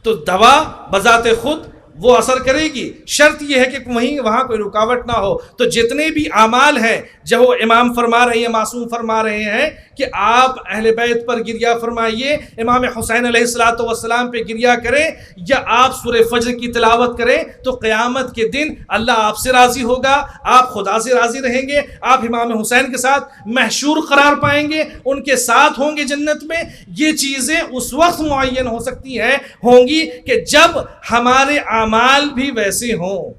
تو دوا بذات خود وہ اثر کرے گی، شرط یہ ہے کہ وہاں کوئی رکاوٹ نہ ہو۔ تو جتنے بھی اعمال ہیں جو امام فرما رہے ہیں، معصوم فرما رہے ہیں کہ آپ اہل بیت پر گریہ فرمائیے، امام حسین علیہ السلام پہ گریہ کریں، یا آپ سورہ فجر کی تلاوت کریں، تو قیامت کے دن اللہ آپ سے راضی ہوگا، آپ خدا سے راضی رہیں گے، آپ امام حسین کے ساتھ محشور قرار پائیں گے، ان کے ساتھ ہوں گے جنت میں۔ یہ چیزیں اس وقت معین ہو سکتی ہیں، ہوں گی کہ جب ہمارے اعمال بھی ویسے ہوں۔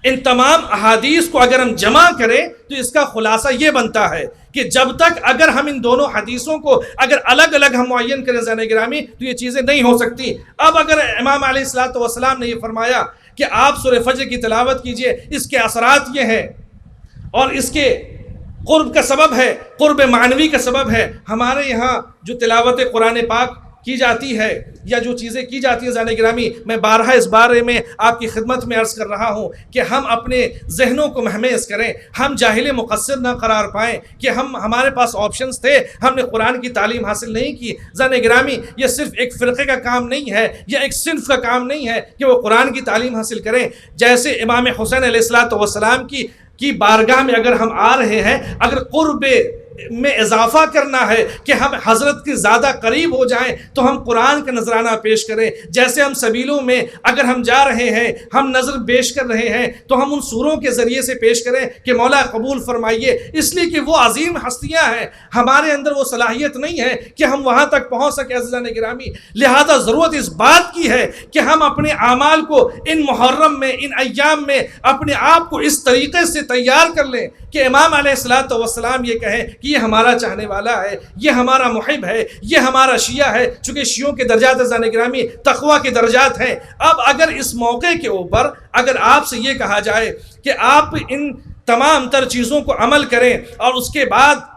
ان تمام احادیث کو اگر ہم جمع کریں تو اس کا خلاصہ یہ بنتا ہے کہ جب تک اگر ہم ان دونوں حدیثوں کو اگر الگ الگ ہم معین کریں زین گرامی تو یہ چیزیں نہیں ہو سکتی۔ اب اگر امام علیہ السلام نے یہ فرمایا کہ آپ سورہ فجر کی تلاوت کیجئے، اس کے اثرات یہ ہیں اور اس کے قرب کا سبب ہے، قرب معنوی کا سبب ہے۔ ہمارے یہاں جو تلاوت قرآن پاک کی جاتی ہے یا جو چیزیں کی جاتی ہیں زین گرامی، میں بارہا اس بارے میں آپ کی خدمت میں عرض کر رہا ہوں کہ ہم اپنے ذہنوں کو مہمیز کریں، ہم جاہل مقصر نہ قرار پائیں کہ ہمارے پاس آپشنز تھے، ہم نے قرآن کی تعلیم حاصل نہیں کی۔ زین گرامی، یہ صرف ایک فرقے کا کام نہیں ہے، یہ ایک صنف کا کام نہیں ہے کہ وہ قرآن کی تعلیم حاصل کریں۔ جیسے امام حسین علیہ السلام کی بارگاہ میں اگر ہم آ رہے ہیں، اگر قرب میں اضافہ کرنا ہے کہ ہم حضرت کے زیادہ قریب ہو جائیں تو ہم قرآن کا نذرانہ پیش کریں. جیسے ہم سبیلوں میں اگر ہم جا رہے ہیں, ہم نظر پیش کر رہے ہیں, تو ہم ان سوروں کے ذریعے سے پیش کریں کہ مولا قبول فرمائیے, اس لیے کہ وہ عظیم ہستیاں ہیں. ہمارے اندر وہ صلاحیت نہیں ہے کہ ہم وہاں تک پہنچ سکیں عزیزان گرامی. لہذا ضرورت اس بات کی ہے کہ ہم اپنے اعمال کو ان محرم میں, ان ایام میں اپنے آپ کو اس طریقے سے تیار کر لیں کہ امام علیہ الصلوۃ والسلام یہ کہیں کہ یہ ہمارا چاہنے والا ہے, یہ ہمارا محب ہے, یہ ہمارا شیعہ ہے. چونکہ شیعوں کے درجات عزیزان گرامی تقویٰ کے درجات ہیں. اب اگر اس موقع کے اوپر اگر آپ سے یہ کہا جائے کہ آپ ان تمام تر چیزوں کو عمل کریں, اور اس کے بعد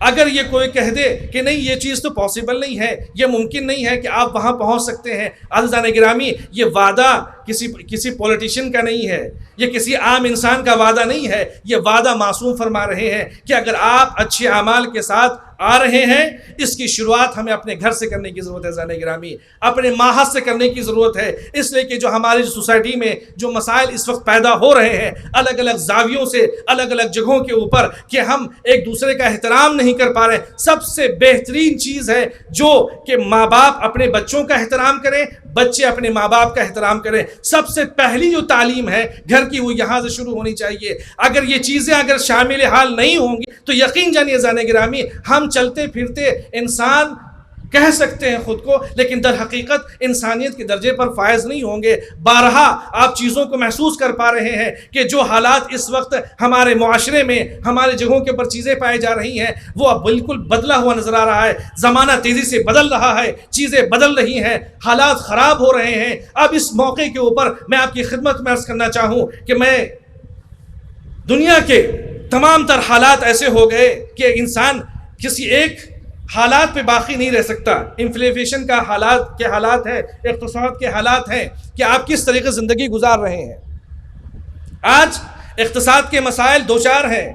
اگر یہ کوئی کہہ دے کہ نہیں یہ چیز تو پاسبل نہیں ہے, یہ ممکن نہیں ہے کہ آپ وہاں پہنچ سکتے ہیں, عزیزان گرامی یہ وعدہ کسی پولیٹیشین کا نہیں ہے, یہ کسی عام انسان کا وعدہ نہیں ہے. یہ وعدہ معصوم فرما رہے ہیں کہ اگر آپ اچھے اعمال کے ساتھ آ رہے ہیں, اس کی شروعات ہمیں اپنے گھر سے کرنے کی ضرورت ہے عزیزان گرامی, اپنے ماحول سے کرنے کی ضرورت ہے. اس لیے کہ جو ہماری سوسائٹی میں جو مسائل اس وقت پیدا ہو رہے ہیں الگ الگ زاویوں سے, الگ الگ جگہوں کے اوپر, کہ ہم ایک دوسرے کا احترام نہیں کر پا رہے. سب سے بہترین چیز ہے جو کہ ماں باپ اپنے بچوں کا احترام کریں, بچے اپنے ماں باپ کا احترام کریں. سب سے پہلی جو تعلیم ہے گھر کی وہ یہاں سے شروع ہونی چاہیے. اگر یہ چیزیں اگر شامل حال نہیں ہوں گی تو یقین جانیے عزیزان گرامی ہم چلتے پھرتے انسان کہہ سکتے ہیں خود کو, لیکن در حقیقت انسانیت کے درجے پر فائز نہیں ہوں گے. بارہا آپ چیزوں کو محسوس کر پا رہے ہیں کہ جو حالات اس وقت ہمارے معاشرے میں ہمارے جگہوں کے اوپر چیزیں پائی جا رہی ہیں وہ اب بالکل بدلا ہوا نظر آ رہا ہے. زمانہ تیزی سے بدل رہا ہے, چیزیں بدل رہی ہیں, حالات خراب ہو رہے ہیں. اب اس موقع کے اوپر میں آپ کی خدمت میں عرض کرنا چاہوں کہ میں دنیا کے تمام تر حالات ایسے ہو گئے کہ انسان کسی ایک حالات پہ باقی نہیں رہ سکتا. انفلیشن کا حالات ہیں, اقتصاد کے حالات ہیں کہ آپ کس طریقے زندگی گزار رہے ہیں. آج اقتصاد کے مسائل دو چار ہیں,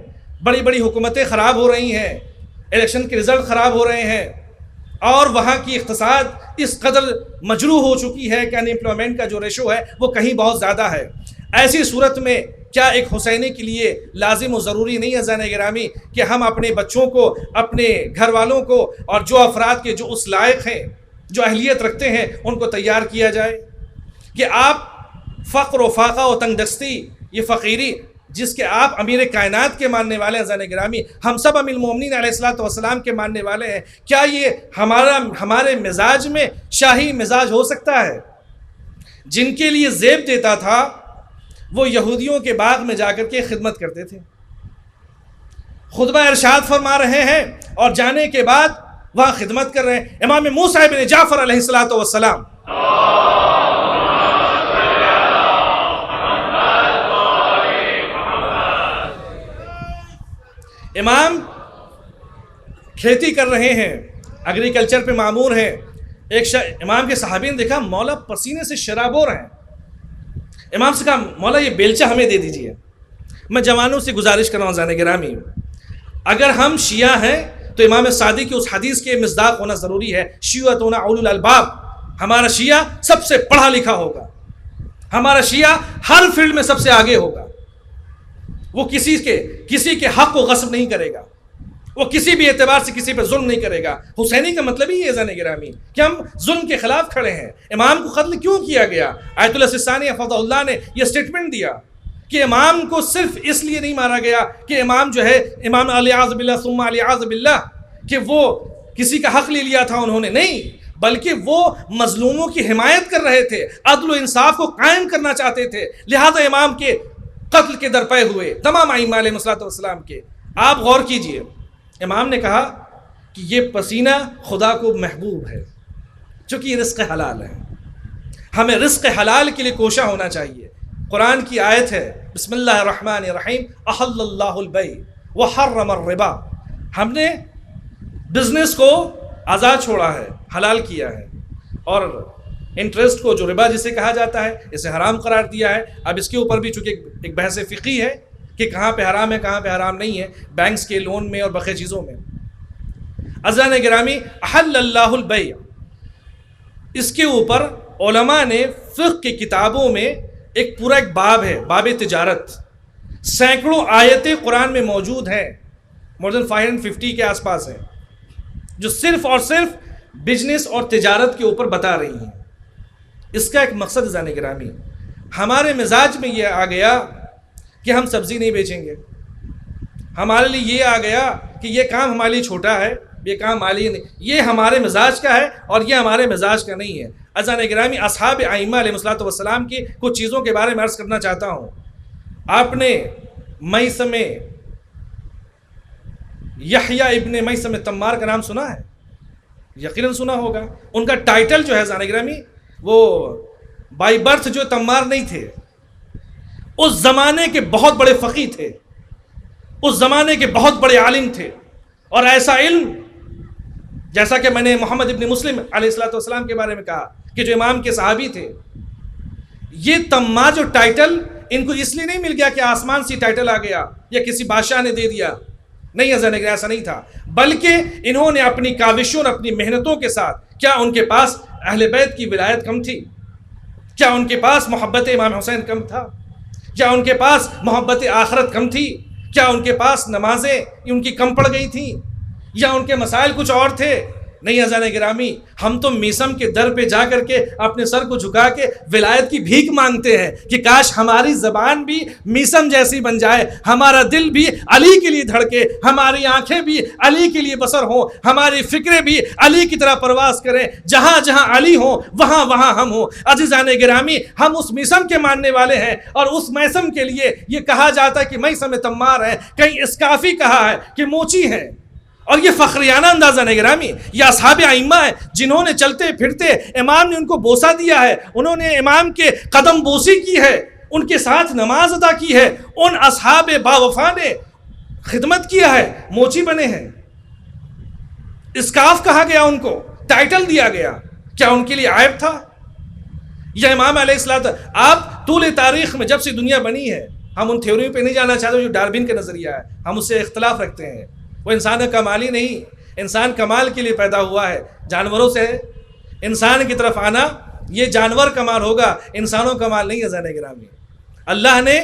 بڑی بڑی حکومتیں خراب ہو رہی ہیں, الیکشن کے رزلٹ خراب ہو رہے ہیں, اور وہاں کی اقتصاد اس قدر مجروح ہو چکی ہے کہ ان ایمپلائمنٹ کا جو ریشو ہے وہ کہیں بہت زیادہ ہے. ایسی صورت میں کیا ایک حسینی کے لیے لازم و ضروری نہیں ہے عزیزان گرامی کہ ہم اپنے بچوں کو, اپنے گھر والوں کو, اور جو افراد کے جو اس لائق ہیں, جو اہلیت رکھتے ہیں, ان کو تیار کیا جائے کہ آپ فقر و فاقہ و تنگ دستی, یہ فقیری جس کے آپ امیر کائنات کے ماننے والے ہیں عزیزان گرامی, ہم سب امیر المومنین علیہ الصلوۃ والسلام کے ماننے والے ہیں, کیا یہ ہمارے مزاج میں شاہی مزاج ہو سکتا ہے؟ جن کے لیے زیب دیتا تھا وہ یہودیوں کے باغ میں جا کر کے خدمت کرتے تھے, خطبہ ارشاد فرما رہے ہیں اور جانے کے بعد وہاں خدمت کر رہے ہیں. امام موسیٰ بن جعفر علیہ الصلوۃ والسلام, امام کھیتی کر رہے ہیں, ایگریکلچر پہ معمور ہیں. ایک امام کے صحابی نے دیکھا مولا پسینے سے شرابور ہیں. امام سے کہا مولا یہ بیلچہ ہمیں دے دیجئے. میں جوانوں سے گزارش کر رہا ہوں عزیزان گرامی, اگر ہم شیعہ ہیں تو امام صادق کی اس حدیث کے مصداق ہونا ضروری ہے, شیعتنا اولو الالباب, ہمارا شیعہ سب سے پڑھا لکھا ہوگا, ہمارا شیعہ ہر فیلڈ میں سب سے آگے ہوگا, وہ کسی کے حق کو غصب نہیں کرے گا, وہ کسی بھی اعتبار سے کسی پہ ظلم نہیں کرے گا. حسینی کا مطلب ہی ہے عزیزان گرامی کہ ہم ظلم کے خلاف کھڑے ہیں. امام کو قتل کیوں کیا گیا؟ آیت اللہ سستانی حفظہ اللہ نے یہ سٹیٹمنٹ دیا کہ امام کو صرف اس لیے نہیں مارا گیا کہ امام جو ہے امام علی اعوذ باللہ ثم علی اعوذ باللہ کہ وہ کسی کا حق لے لیا تھا انہوں نے, نہیں, بلکہ وہ مظلوموں کی حمایت کر رہے تھے, عدل و انصاف کو قائم کرنا چاہتے تھے. لہذا امام کے قتل کے درپے ہوئے تمام ائمہ علیہ الصلوۃ والسلام کے. آپ غور کیجئے, امام نے کہا کہ یہ پسینہ خدا کو محبوب ہے چونکہ یہ رزق حلال ہے, ہمیں رزق حلال کے لیے کوشاں ہونا چاہیے. قرآن کی آیت ہے بسم اللہ الرحمن الرحیم, احل اللہ البیع وحرم الربا, ہم نے بزنس کو آزاد چھوڑا ہے, حلال کیا ہے, اور انٹرسٹ کو جو ربا جسے کہا جاتا ہے اسے حرام قرار دیا ہے. اب اس کے اوپر بھی چونکہ ایک بحث فقہی ہے کہ کہاں پہ حرام ہے کہاں پہ حرام نہیں ہے, بینکس کے لون میں اور بقیہ چیزوں میں. عزیزان گرامی, احل اللہ البیع, اس کے اوپر علماء نے فقہ کی کتابوں میں ایک پورا ایک باب ہے, باب تجارت. سینکڑوں آیتیں قرآن میں موجود ہیں مور دین 550 کے آس پاس ہیں جو صرف اور صرف بزنس اور تجارت کے اوپر بتا رہی ہیں. اس کا ایک مقصد عزیزان گرامی، ہمارے مزاج میں یہ آ گیا کہ ہم سبزی نہیں بیچیں گے. ہمارے لیے یہ آ گیا کہ یہ کام ہمارے لیے چھوٹا ہے، یہ کام ہمارے لیے نہیں، یہ ہمارے مزاج کا ہے اور یہ ہمارے مزاج کا نہیں ہے. عزیزان گرامی، اصحاب ائمہ علیہ الصلوۃ والسلام کی کچھ چیزوں کے بارے میں عرض کرنا چاہتا ہوں. آپ نے میثم یحییٰ ابن میثم تمار کا نام سنا ہے؟ یقیناً سنا ہوگا. ان کا ٹائٹل جو ہے عزیزان گرامی، وہ بائی برتھ جو تمار نہیں تھے، اس زمانے کے بہت بڑے فقیہ تھے، اس زمانے کے بہت بڑے عالم تھے. اور ایسا علم جیسا کہ میں نے محمد ابن مسلم علیہ السلام کے بارے میں کہا کہ جو امام کے صحابی تھے، یہ تمار جو ٹائٹل ان کو اس لیے نہیں مل گیا کہ آسمان سے ٹائٹل آ گیا یا کسی بادشاہ نے دے دیا، نہیں عزیزان گرامی، ایسا نہیں تھا. بلکہ انہوں نے اپنی کاوشوں اور اپنی محنتوں کے ساتھ، کیا ان کے پاس اہل بیت کی ولایت کم تھی؟ کیا ان کے پاس محبت امام حسین کم تھا؟ کیا ان کے پاس محبت آخرت کم تھی؟ کیا ان کے پاس نمازیں ان کی کم پڑ گئی تھیں؟ یا ان کے مسائل کچھ اور تھے؟ نہیں عزیزان گرامی، ہم تو میثم کے در پہ جا کر کے اپنے سر کو جھکا کے ولایت کی بھیک مانگتے ہیں کہ کاش ہماری زبان بھی میثم جیسی بن جائے، ہمارا دل بھی علی کے لیے دھڑکے، ہماری آنکھیں بھی علی کے لیے بصر ہوں، ہماری فکریں بھی علی کی طرح پرواز کریں، جہاں جہاں علی ہوں وہاں وہاں ہم ہوں. عزیزان گرامی، ہم اس میثم کے ماننے والے ہیں، اور اس میثم کے لیے یہ کہا جاتا ہے کہ میثم تمار ہے، کہیں اسکافی کہا ہے کہ موچی ہے. اور یہ فخریانہ اندازہ ہے گرامی، یہ اصحاب ائمہ ہیں جنہوں نے چلتے پھرتے امام نے ان کو بوسہ دیا ہے، انہوں نے امام کے قدم بوسی کی ہے، ان کے ساتھ نماز ادا کی ہے، ان اصحاب باوفا نے خدمت کیا ہے، موچی بنے ہیں. اسکاف کہا گیا، ان کو ٹائٹل دیا گیا، کیا ان کے لیے عیب تھا؟ یا امام علیہ السلام، آپ طول تاریخ میں جب سے دنیا بنی ہے، ہم ان تھیوریوں پہ نہیں جانا چاہتے جو ڈارون کا نظریہ ہے، ہم اس سے اختلاف رکھتے ہیں. وہ انسان کمالی نہیں، انسان کمال کے لیے پیدا ہوا ہے، جانوروں سے انسان کی طرف آنا یہ جانور کمال ہوگا، انسانوں کمال نہیں. عزیزان گرامی، اللہ نے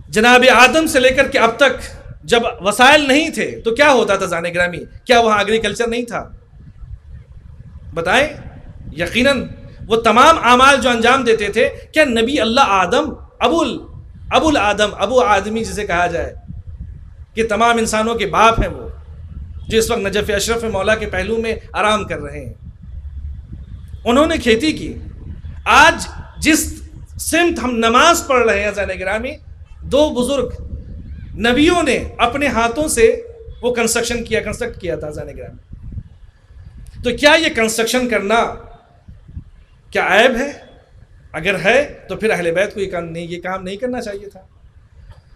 جناب آدم سے لے کر کے اب تک جب وسائل نہیں تھے تو کیا ہوتا تھا عزیزان گرامی؟ کیا وہاں ایگریکلچر نہیں تھا؟ بتائیں. یقیناً وہ تمام اعمال جو انجام دیتے تھے، کیا نبی اللہ آدم ابو الآدم، ابو آدمی جسے کہا جائے کہ تمام انسانوں کے باپ ہیں، وہ جو اس وقت نجف اشرف مولا کے پہلو میں آرام کر رہے ہیں، انہوں نے کھیتی کی. آج جس سمت ہم نماز پڑھ رہے ہیں عزیزان گرامی، دو بزرگ نبیوں نے اپنے ہاتھوں سے وہ کنسٹرکٹ کیا تھا عزیزان گرامی. تو کیا یہ کنسٹرکشن کرنا کیا عیب ہے؟ اگر ہے تو پھر اہل بیت کو یہ کام نہیں کرنا چاہیے تھا.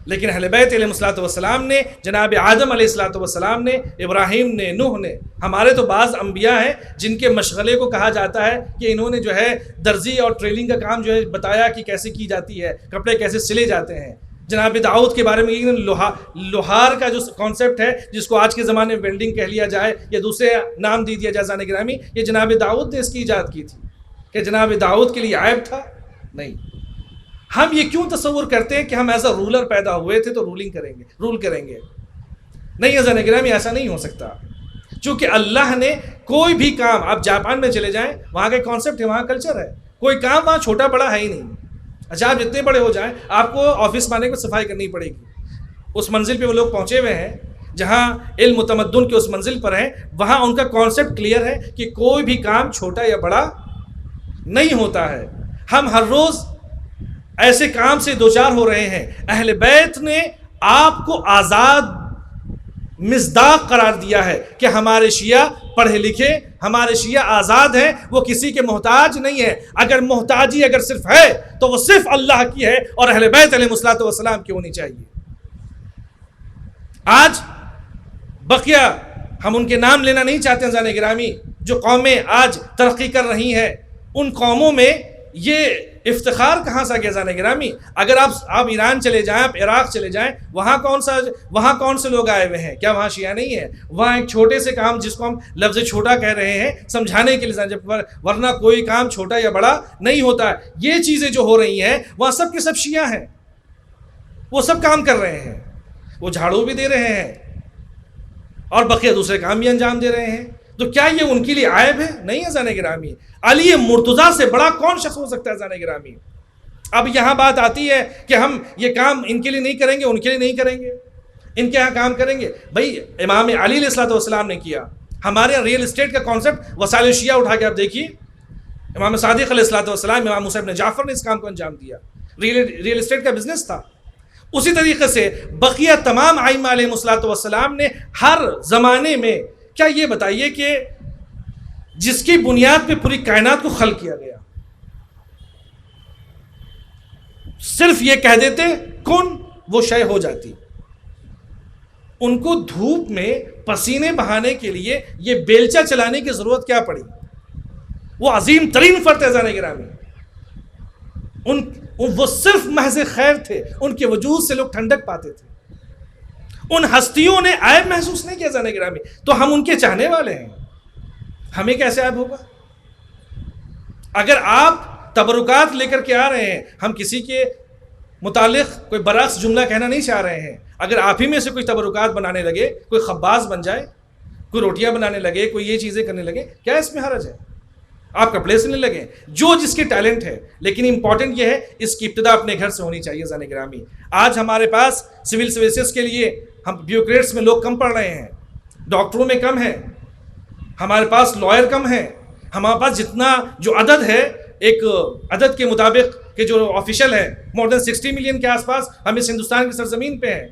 لیکن اہل بیت علیہ الصلوۃ والسلام نے، جناب آدم علیہ الصلوۃ والسلام نے، ابراہیم نے، نوح نے، ہمارے تو بعض انبیاء ہیں جن کے مشغلے کو کہا جاتا ہے کہ انہوں نے جو ہے درزی اور ٹریلنگ کا کام جو ہے بتایا کہ کیسے کی جاتی ہے، کپڑے کیسے سلے جاتے ہیں. جناب داؤد کے بارے میں لوہار کا جو کانسیپٹ ہے، جس کو آج کے زمانے میں ویلڈنگ کہہ لیا جائے یا دوسرے نام دے دیا جائے عزیزان گرامی، یہ جناب داؤد نے اس کی ایجاد کی تھی. کہ جناب داؤد کے لیے عیب تھا؟ نہیں. ہم یہ کیوں تصور کرتے ہیں کہ ہم ایز اے رولر پیدا ہوئے تھے تو رول کریں گے؟ نہیں عزیزان گرامی، ایسا نہیں ہو سکتا. چونکہ اللہ نے کوئی بھی کام، آپ جاپان میں چلے جائیں، وہاں کا کانسیپٹ ہے، وہاں کلچر ہے، کوئی کام وہاں چھوٹا بڑا ہے ہی نہیں. اچھا، آپ جتنے بڑے ہو جائیں، آپ کو آفس میں آنے کو صفائی کرنی پڑے گی. اس منزل پہ وہ لوگ پہنچے ہوئے ہیں جہاں علم و تمدن کے اس منزل پر ہیں، وہاں ان کا کانسیپٹ کلیئر ہے کہ کوئی بھی کام چھوٹا یا بڑا نہیں ہوتا ہے. ہم ہر روز ایسے کام سے دوچار ہو رہے ہیں. اہل بیت نے آپ کو آزاد مصداق قرار دیا ہے کہ ہمارے شیعہ پڑھے لکھے، ہمارے شیعہ آزاد ہیں، وہ کسی کے محتاج نہیں ہے. اگر محتاجی اگر صرف ہے تو وہ صرف اللہ کی ہے اور اہل بیت علیہ الصلوۃ والسلام کی ہونی چاہیے. آج بقیہ ہم ان کے نام لینا نہیں چاہتے ہیں عزیزان گرامی، جو قومیں آج ترقی کر رہی ہیں، ان قوموں میں یہ افتخار کہاں سے آ گیا عزیزان گرامی؟ اگر آپ ایران چلے جائیں، آپ عراق چلے جائیں، وہاں کون سے لوگ آئے ہوئے ہیں؟ کیا وہاں شیعہ نہیں ہے؟ وہاں ایک چھوٹے سے کام جس کو ہم لفظ چھوٹا کہہ رہے ہیں سمجھانے کے لیے، ورنہ کوئی کام چھوٹا یا بڑا نہیں ہوتا ہے. یہ چیزیں جو ہو رہی ہیں وہاں سب کے سب شیعہ ہیں، وہ سب کام کر رہے ہیں، وہ جھاڑو بھی دے رہے ہیں، اور بقیہ دوسرے کام بھی انجام دے رہے ہیں. تو کیا یہ ان کے لیے عیب ہے؟ نہیں ہے عزیزان گرامی. علی مرتضیٰ سے بڑا کون شخص ہو سکتا ہے عزیزان گرامی؟ اب یہاں بات آتی ہے کہ ہم یہ کام ان کے لیے نہیں کریں گے، ان کے لیے نہیں کریں گے، ان کے یہاں کام کریں گے. بھائی امام علی علیہ الصلوۃ والسلام نے کیا. ہمارے یہاں ریئل اسٹیٹ کا کانسیپٹ وسائل شیعہ اٹھا کے آپ دیکھیے، امام صادق علیہ الصلوۃ والسلام، امام موسیٰ بن جعفر نے اس کام کو انجام دیا. ریئل اسٹیٹ کا بزنس تھا. اسی طریقے سے بقیہ تمام ائمہ علیہ الصلوۃ والسلام نے ہر زمانے میں، کیا یہ بتائیے کہ جس کی بنیاد پہ پوری کائنات کو خلق کیا گیا، صرف یہ کہہ دیتے کن وہ شے ہو جاتی. ان کو دھوپ میں پسینے بہانے کے لیے یہ بیلچا چلانے کی ضرورت کیا پڑی؟ وہ عظیم ترین فرد ہے جانے گرامی. وہ صرف محض خیر تھے، ان کے وجود سے لوگ ٹھنڈک پاتے تھے. ان ہستیوں نے عیب محسوس نہیں کیا جانے گرامی. تو ہم ان کے چاہنے والے ہیں، ہمیں کیسے عیب ہوگا؟ اگر آپ تبرکات لے کر کے آ رہے ہیں، ہم کسی کے متعلق کوئی برعکس جملہ کہنا نہیں چاہ رہے ہیں. اگر آپ ہی میں سے کوئی تبرکات بنانے لگے، کوئی خباز بن جائے، کوئی روٹیاں بنانے لگے، کوئی یہ چیزیں کرنے لگے، کیا اس میں حرج ہے؟ آپ کپڑے سلنے لگیں، جو جس کے ٹیلنٹ ہے. لیکن امپورٹنٹ یہ ہے اس کی ابتدا اپنے گھر سے ہونی چاہیے زان گرامی. آج ہمارے پاس سول سروسز کے لیے ہم بیوروکریٹس میں لوگ کم پڑھ رہے ہیں، ڈاکٹروں میں کم ہیں، ہمارے پاس لائر کم ہیں. ہمارے پاس جتنا جو عدد ہے، ایک عدد کے مطابق کہ جو آفیشیل ہے، مور دین 60 ملین کے آس پاس ہم اس ہندوستان کی سرزمین پہ ہیں.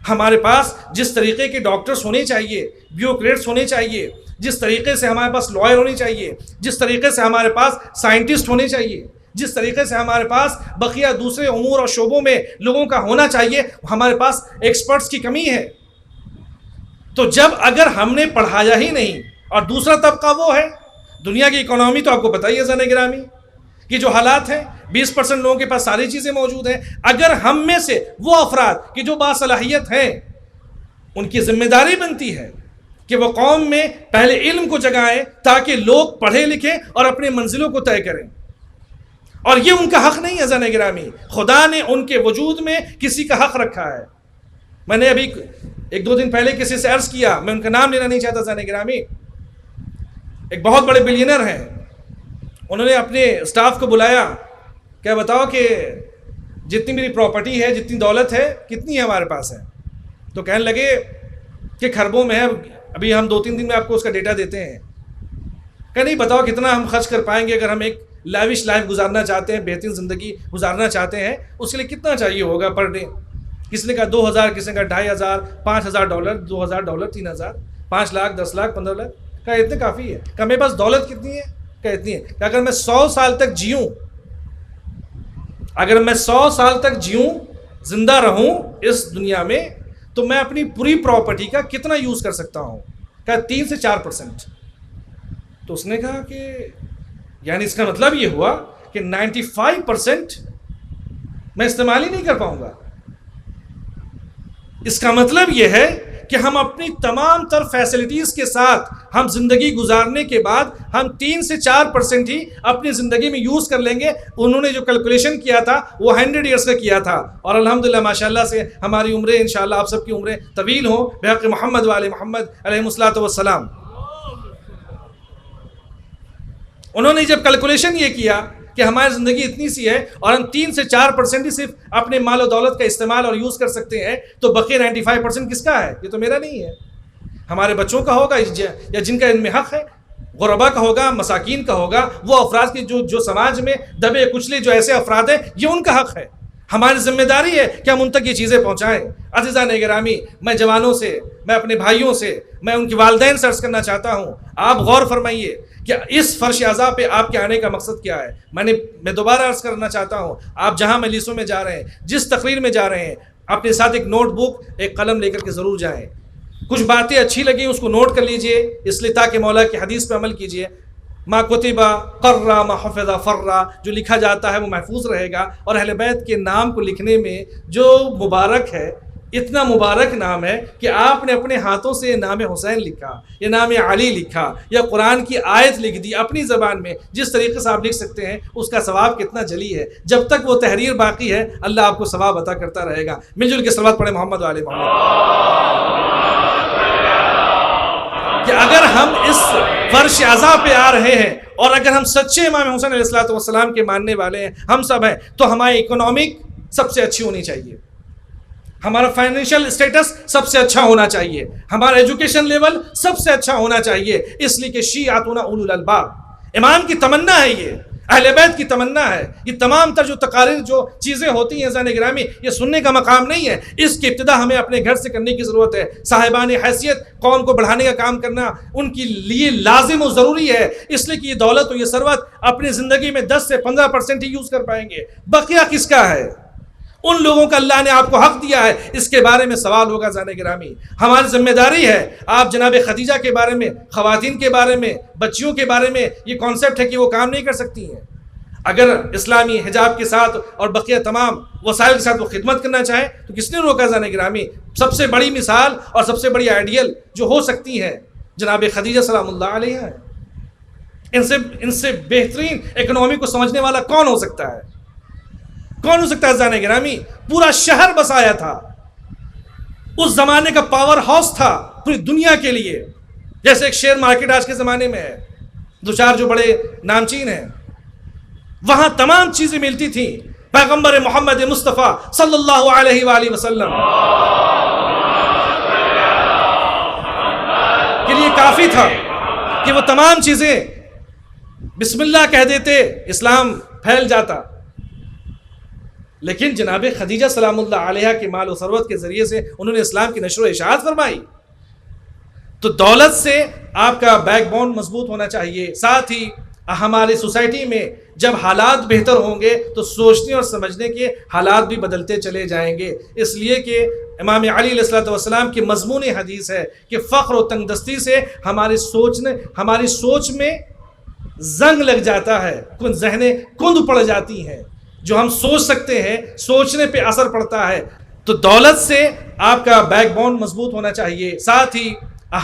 ہمارے پاس جس طریقے کے ڈاکٹرز ہونے چاہیے، بیوروکریٹس ہونے چاہیے، جس طریقے سے ہمارے پاس لائر ہونے چاہیے، جس طریقے سے ہمارے پاس سائنٹسٹ ہونے چاہیے، جس طریقے سے ہمارے پاس بقیہ دوسرے امور اور شعبوں میں لوگوں کا ہونا چاہیے، ہمارے پاس ایکسپرٹس کی کمی ہے. تو جب اگر ہم نے پڑھایا ہی نہیں، اور دوسرا طبقہ وہ ہے، دنیا کی اکانومی تو آپ کو پتہ ہی ہے زن گرامی کہ جو حالات ہیں، 20% لوگوں کے پاس ساری چیزیں موجود ہیں. اگر ہم میں سے وہ افراد کہ جو باصلاحیت ہیں، ان کی ذمہ داری بنتی ہے کہ وہ قوم میں پہلے علم کو جگائیں تاکہ لوگ پڑھے لکھیں اور اپنے منزلوں کو طے کریں. اور یہ ان کا حق نہیں ہے زن گرامی. خدا نے ان کے وجود میں کسی کا حق رکھا ہے. میں نے ابھی 1-2 دن پہلے کسی سے عرض کیا، میں ان کا نام لینا نہیں چاہتا زن گرامی، ایک بہت بڑے بلینئر ہیں. انہوں نے اپنے اسٹاف کو بلایا، کیا بتاؤ کہ جتنی میری پراپرٹی ہے، جتنی دولت ہے، کتنی ہے ہمارے پاس ہے؟ تو کہنے لگے کہ خربوں میں ہے. ابھی ہم 2-3 دن میں آپ کو اس کا ڈیٹا دیتے ہیں. کہ نہیں بتاؤ کتنا ہم خرچ کر پائیں گے اگر ہم ایک لیوش لائف گزارنا چاہتے ہیں، بہترین زندگی گزارنا چاہتے ہیں، اس کے لیے کتنا چاہیے ہوگا پر ڈے؟ کسی نے کہا 2000، کسی نے کہا 2500، $5000، $2000، 3000، 5 لاکھ، 10 لاکھ، 15 لاکھ. کہا اتنے کافی ہے. کہا میرے پاس دولت کتنی ہے؟ کہ اتنی ہے. کہ اگر میں 100 سال تک جیوں، اگر میں 100 سال تک جیوں، زندہ رہوں اس دنیا میں، تو میں اپنی پوری پراپرٹی کا کتنا یوز کر سکتا ہوں؟ کہا 3 سے 4%. تو اس نے کہا کہ یعنی اس کا مطلب یہ ہوا کہ 95% میں استعمال ہی نہیں کر پاؤں گا. اس کا مطلب یہ ہے کہ ہم اپنی تمام تر فیسلٹیز کے ساتھ ہم زندگی گزارنے کے بعد ہم 3 سے 4% ہی اپنی زندگی میں یوز کر لیں گے. انہوں نے جو کیلکولیشن کیا تھا وہ 100 ایئرس کا کیا تھا، اور الحمدللہ ماشاءاللہ سے ہماری عمریں انشاءاللہ آپ سب کی عمریں طویل ہوں بحق محمد وآل محمد علیہ الصلوۃ والسلام. انہوں نے جب کیلکولیشن یہ کیا کہ ہماری زندگی اتنی سی ہے اور ہم 3 سے 4% ہی صرف اپنے مال و دولت کا استعمال اور یوز کر سکتے ہیں، تو بقیہ 95% کس کا ہے؟ یہ تو میرا نہیں ہے، ہمارے بچوں کا ہوگا یا جن کا ان میں حق ہے، غربا کا ہوگا، مساکین کا ہوگا، وہ افراد کی جو سماج میں دبے کچلے جو ایسے افراد ہیں، یہ ان کا حق ہے. ہماری ذمہ داری ہے کہ ہم ان تک یہ چیزیں پہنچائیں. عزیزان گرامی، میں جوانوں سے، میں اپنے بھائیوں سے، میں ان کے والدین سے عرض کرنا چاہتا ہوں، آپ غور فرمائیے کہ اس فرش اعضاء پہ آپ کے آنے کا مقصد کیا ہے. میں دوبارہ عرض کرنا چاہتا ہوں، آپ جہاں مجلسوں میں جا رہے ہیں، جس تقریر میں جا رہے ہیں، اپنے ساتھ ایک نوٹ بک، ایک قلم لے کر کے ضرور جائیں. کچھ باتیں اچھی لگیں اس کو نوٹ کر لیجئے، اس لیے تاکہ مولا کی حدیث پہ عمل کیجئے. ما کتبہ قرہ ما حفظ فرہ، جو لکھا جاتا ہے وہ محفوظ رہے گا. اور اہل بیت کے نام کو لکھنے میں جو مبارک ہے، اتنا مبارک نام ہے کہ آپ نے اپنے ہاتھوں سے یہ نام حسین لکھا، یہ نام علی لکھا، یا قرآن کی آیت لکھ دی اپنی زبان میں، جس طریقے سے آپ لکھ سکتے ہیں، اس کا ثواب کتنا جلی ہے. جب تک وہ تحریر باقی ہے، اللہ آپ کو ثواب عطا کرتا رہے گا. مل جل کے صلوات پڑھیں محمد و آل محمد. اگر ہم اس فرش عزا پہ آ رہے ہیں اور اگر ہم سچے امام حسین علیہ السلام کے ماننے والے ہیں، ہم سب ہیں، تو ہماری اکنامک سب سے اچھی ہونی چاہیے، ہمارا فائنینشیل اسٹیٹس سب سے اچھا ہونا چاہیے، ہمارا ایجوکیشن لیول سب سے اچھا ہونا چاہیے، اس لیے کہ شیعتنا اولو الالباب، امام کی تمنا ہے، یہ اہل بیت کی تمنا ہے۔ یہ تمام تر جو تقاریر جو چیزیں ہوتی ہیں عزیزان گرامی، یہ سننے کا مقام نہیں ہے، اس کی ابتدا ہمیں اپنے گھر سے کرنے کی ضرورت ہے۔ صاحبان حیثیت قوم کو بڑھانے کا کام کرنا ان کے لیے لازم و ضروری ہے، اس لیے کہ یہ دولت و یہ ثروت اپنی زندگی میں 10 سے 15% ہی یوز کر پائیں گے، بقیہ کس کا ہے؟ ان لوگوں کا اللہ نے آپ کو حق دیا ہے، اس کے بارے میں سوال ہوگا عزیزان گرامی۔ ہماری ذمہ داری ہے، آپ جناب خدیجہ کے بارے میں، خواتین کے بارے میں، بچیوں کے بارے میں یہ کانسیپٹ ہے کہ وہ کام نہیں کر سکتی ہیں۔ اگر اسلامی حجاب کے ساتھ اور بقیہ تمام وسائل کے ساتھ وہ خدمت کرنا چاہیں تو کس نے روکا عزیزان گرامی؟ سب سے بڑی مثال اور سب سے بڑی آئیڈیل جو ہو سکتی ہے جناب خدیجہ سلام اللہ علیہ ہے۔ ان سے بہترین اکنومی کو سمجھنے والا کون ہو سکتا ہے؟ کون ہو سکتا ہے عزیزان گرامی؟ پورا شہر بسایا تھا، اس زمانے کا پاور ہاؤس تھا پوری دنیا کے لیے، جیسے ایک شیئر مارکیٹ آج کے زمانے میں ہے، دو چار جو بڑے نامچین ہیں، وہاں تمام چیزیں ملتی تھیں۔ پیغمبر محمد مصطفیٰ صلی اللہ علیہ وآلہ وسلم کے لیے کافی تھا کہ وہ تمام چیزیں بسم اللہ کہہ دیتے، اسلام پھیل جاتا۔ لیکن جناب خدیجہ سلام اللہ علیہ کے مال و ثروت کے ذریعے سے انہوں نے اسلام کی نشر و اشاعت فرمائی۔ تو دولت سے آپ کا بیک بون مضبوط ہونا چاہیے، ساتھ ہی ہماری سوسائٹی میں جب حالات بہتر ہوں گے تو سوچنے اور سمجھنے کے حالات بھی بدلتے چلے جائیں گے، اس لیے کہ امام علی علیہ السلام کی مضمون حدیث ہے کہ فقر و تنگ دستی سے ہماری سوچ میں زنگ لگ جاتا ہے، ذہنیں کند پڑ جاتی ہیں، جو ہم سوچ سکتے ہیں سوچنے پہ اثر پڑتا ہے۔ تو دولت سے آپ کا بیک بون مضبوط ہونا چاہیے، ساتھ ہی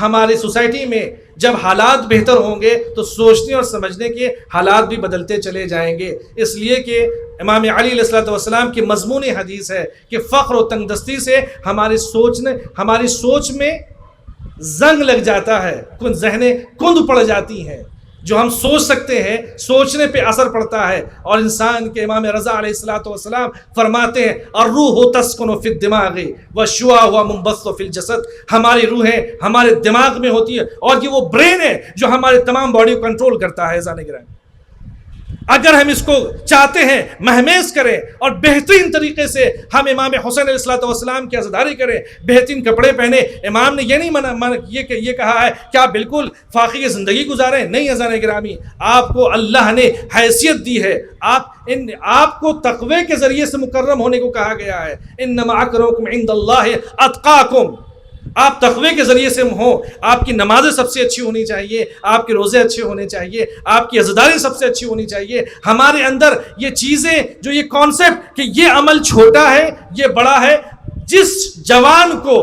ہماری سوسائٹی میں جب حالات بہتر ہوں گے تو سوچنے اور سمجھنے کے حالات بھی بدلتے چلے جائیں گے، اس لیے کہ امام علی علیہ السلام کی مضمون حدیث ہے کہ فقر و تنگ دستی سے ہماری سوچ میں زنگ لگ جاتا ہے، ذہنیں کند پڑ جاتی ہیں، جو ہم سوچ سکتے ہیں سوچنے پہ اثر پڑتا ہے۔ اور انسان کے امام رضا علیہ السلام فرماتے ہیں الروح تسکن فی الدماغ والشعاع منبث فی الجسد، ہماری روحیں ہمارے دماغ میں ہوتی ہے اور یہ وہ برین ہے جو ہمارے تمام باڈی کو کنٹرول کرتا ہے۔ ذہن گرامی، اگر ہم اس کو چاہتے ہیں مہمیز کریں اور بہترین طریقے سے ہم امام حسین علیہ السلام کی عزاداری کریں، بہترین کپڑے پہنے، امام نے یہ نہیں یہ کہا ہے کہ آپ بالکل فاقی زندگی گزاریں، نہیں عزیزان گرامی، آپ کو اللہ نے حیثیت دی ہے، آپ کو تقوی کے ذریعے سے مکرم ہونے کو کہا گیا ہے، انما اکرمکم عند اللہ اتقاکم، آپ تقوی کے ذریعے سے ہوں، آپ کی نمازیں سب سے اچھی ہونی چاہیے، آپ کے روزے اچھے ہونے چاہیے، آپ کی عزاداری سب سے اچھی ہونی چاہیے۔ ہمارے اندر یہ چیزیں جو یہ کانسیپٹ کہ یہ عمل چھوٹا ہے یہ بڑا ہے، جس جوان کو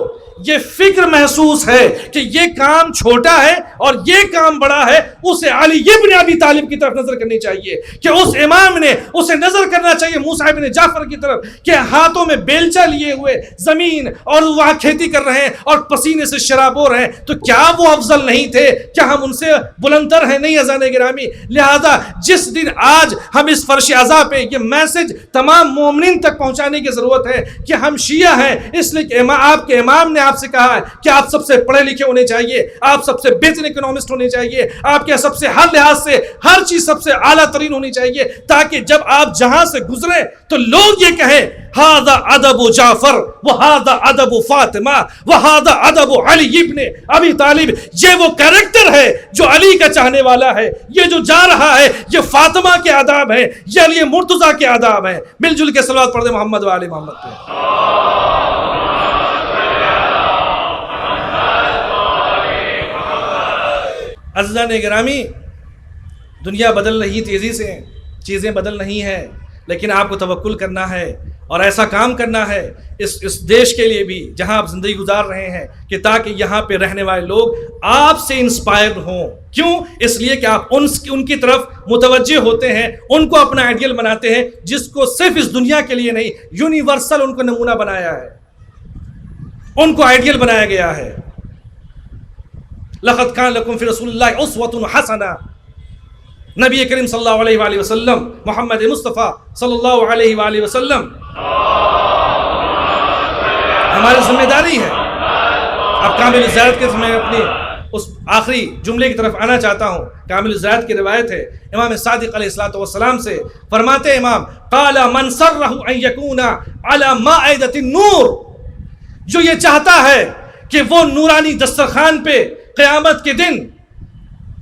یہ فکر محسوس ہے کہ یہ کام چھوٹا ہے اور یہ کام بڑا ہے، اسے علی ابن ابی طالب کی طرف نظر کرنی چاہیے، کہ اس امام نے اسے نظر کرنا چاہیے موسیٰ ابن جعفر کی طرف، کہ ہاتھوں میں بیلچہ لیے ہوئے زمین اور وہاں کھیتی کر رہے ہیں اور پسینے سے شرابور ہیں، تو کیا وہ افضل نہیں تھے؟ کیا ہم ان سے بلندتر ہیں؟ نہیں عزیزان گرامی۔ لہذا جس دن آج ہم اس فرش عزا پہ یہ میسج تمام مومنین تک پہنچانے کی ضرورت ہے کہ ہم شیعہ ہیں، اس لیے کہ آپ کے امام نے آپ سے کہا ہے کہ آپ سب سے پڑھے لکھے ہونے چاہیے، آپ سب سے بہترین اکنامسٹ ہونے چاہیے، آپ کے سب سے ہر لحاظ سے ہر چیز سب سے اعلیٰ ترین ہونی چاہیے، تاکہ جب آپ جہاں سے گزریں تو لوگ یہ کہیں ہذا ادب جعفر وہذا ادب فاطمہ وہذا ادب علی ابن ابی طالب، یہ وہ کریکٹر ہے جو علی کا چاہنے والا ہے، یہ جو جا رہا ہے یہ فاطمہ کے آداب ہیں، یہ علی مرتضیٰ کے آداب ہیں۔ مل جل کے صلوات پڑھ دیں محمد و آل محمد پہ۔ عزیزان گرامی، دنیا بدل رہی تیزی سے، چیزیں بدل رہی ہیں، لیکن آپ کو توکل کرنا ہے اور ایسا کام کرنا ہے اس دیش کے لیے بھی جہاں آپ زندگی گزار رہے ہیں، کہ تاکہ یہاں پہ رہنے والے لوگ آپ سے انسپائر ہوں۔ کیوں؟ اس لیے کہ آپ ان کی طرف متوجہ ہوتے ہیں، ان کو اپنا آئیڈیل بناتے ہیں، جس کو صرف اس دنیا کے لیے نہیں، یونیورسل ان کو نمونہ بنایا ہے، ان کو آئیڈیل بنایا گیا ہے۔ لقد کان لکم فی رسول اللہ اسوۃ حسنہ، نبی کریم صلی اللہ علیہ وآلہ وسلم، محمد مصطفیٰ صلی اللہ علیہ وآلہ وسلم ہماری ذمہ داری ہے۔ اب کامل الزیارت کے میں اپنی اس آخری جملے کی طرف آنا چاہتا ہوں۔ کامل الزیارت کی روایت ہے امام صادق علیہ السلام سے، فرماتے ہیں امام، قال من سرہ ان یکون علی مائدۃ النور، جو یہ چاہتا ہے کہ وہ نورانی دسترخوان پہ قیامت کے دن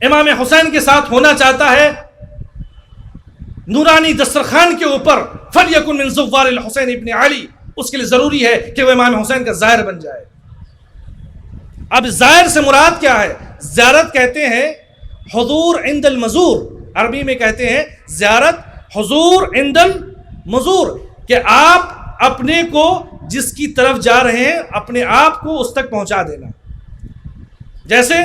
امام حسین کے ساتھ ہونا چاہتا ہے، نورانی دسترخوان کے اوپر، فلیکن من زوار الحسین ابن علی، اس کے لیے ضروری ہے کہ وہ امام حسین کا زائر بن جائے۔ اب زائر سے مراد کیا ہے؟ زیارت کہتے ہیں حضور عند المزور، عربی میں کہتے ہیں زیارت حضور عند المزور، کہ آپ اپنے کو جس کی طرف جا رہے ہیں اپنے آپ کو اس تک پہنچا دینا۔ جیسے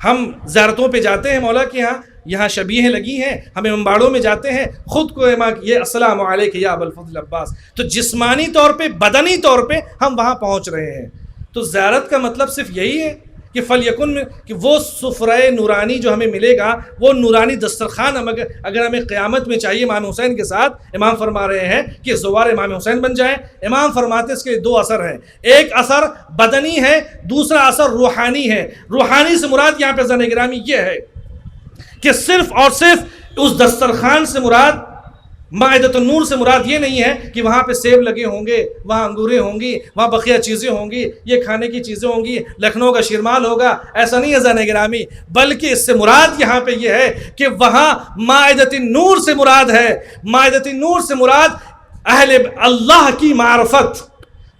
ہم زیارتوں پہ جاتے ہیں مولا کے یہاں شبیہیں لگی ہیں، ہم امباڑوں میں جاتے ہیں، خود کو یہ السلام علیک یا ابا الفضل عباس، تو جسمانی طور پہ بدنی طور پہ ہم وہاں پہنچ رہے ہیں۔ تو زیارت کا مطلب صرف یہی ہے کہ فلیکن میں کہ وہ سفرۂ نورانی جو ہمیں ملے گا، وہ نورانی دسترخوان اگر ہمیں قیامت میں چاہیے امام حسین کے ساتھ، امام فرما رہے ہیں کہ زوار امام حسین بن جائیں۔ امام فرماتے اس کے دو اثر ہیں، ایک اثر بدنی ہے، دوسرا اثر روحانی ہے۔ روحانی سے مراد یہاں پہ زن گرامی یہ ہے کہ صرف اور صرف اس دسترخوان سے مراد، مائدۃ النور سے مراد یہ نہیں ہے کہ وہاں پہ سیب لگے ہوں گے، وہاں انگوریں ہوں گی، وہاں بقیہ چیزیں ہوں گی، یہ کھانے کی چیزیں ہوں گی، لکھنؤ کا شیرمال ہوگا، ایسا نہیں ہے زن گرامی، بلکہ اس سے مراد یہاں پہ یہ ہے کہ وہاں مائدۃ النور سے مراد ہے، مائدۃ النور سے مراد اہل اللہ کی معرفت،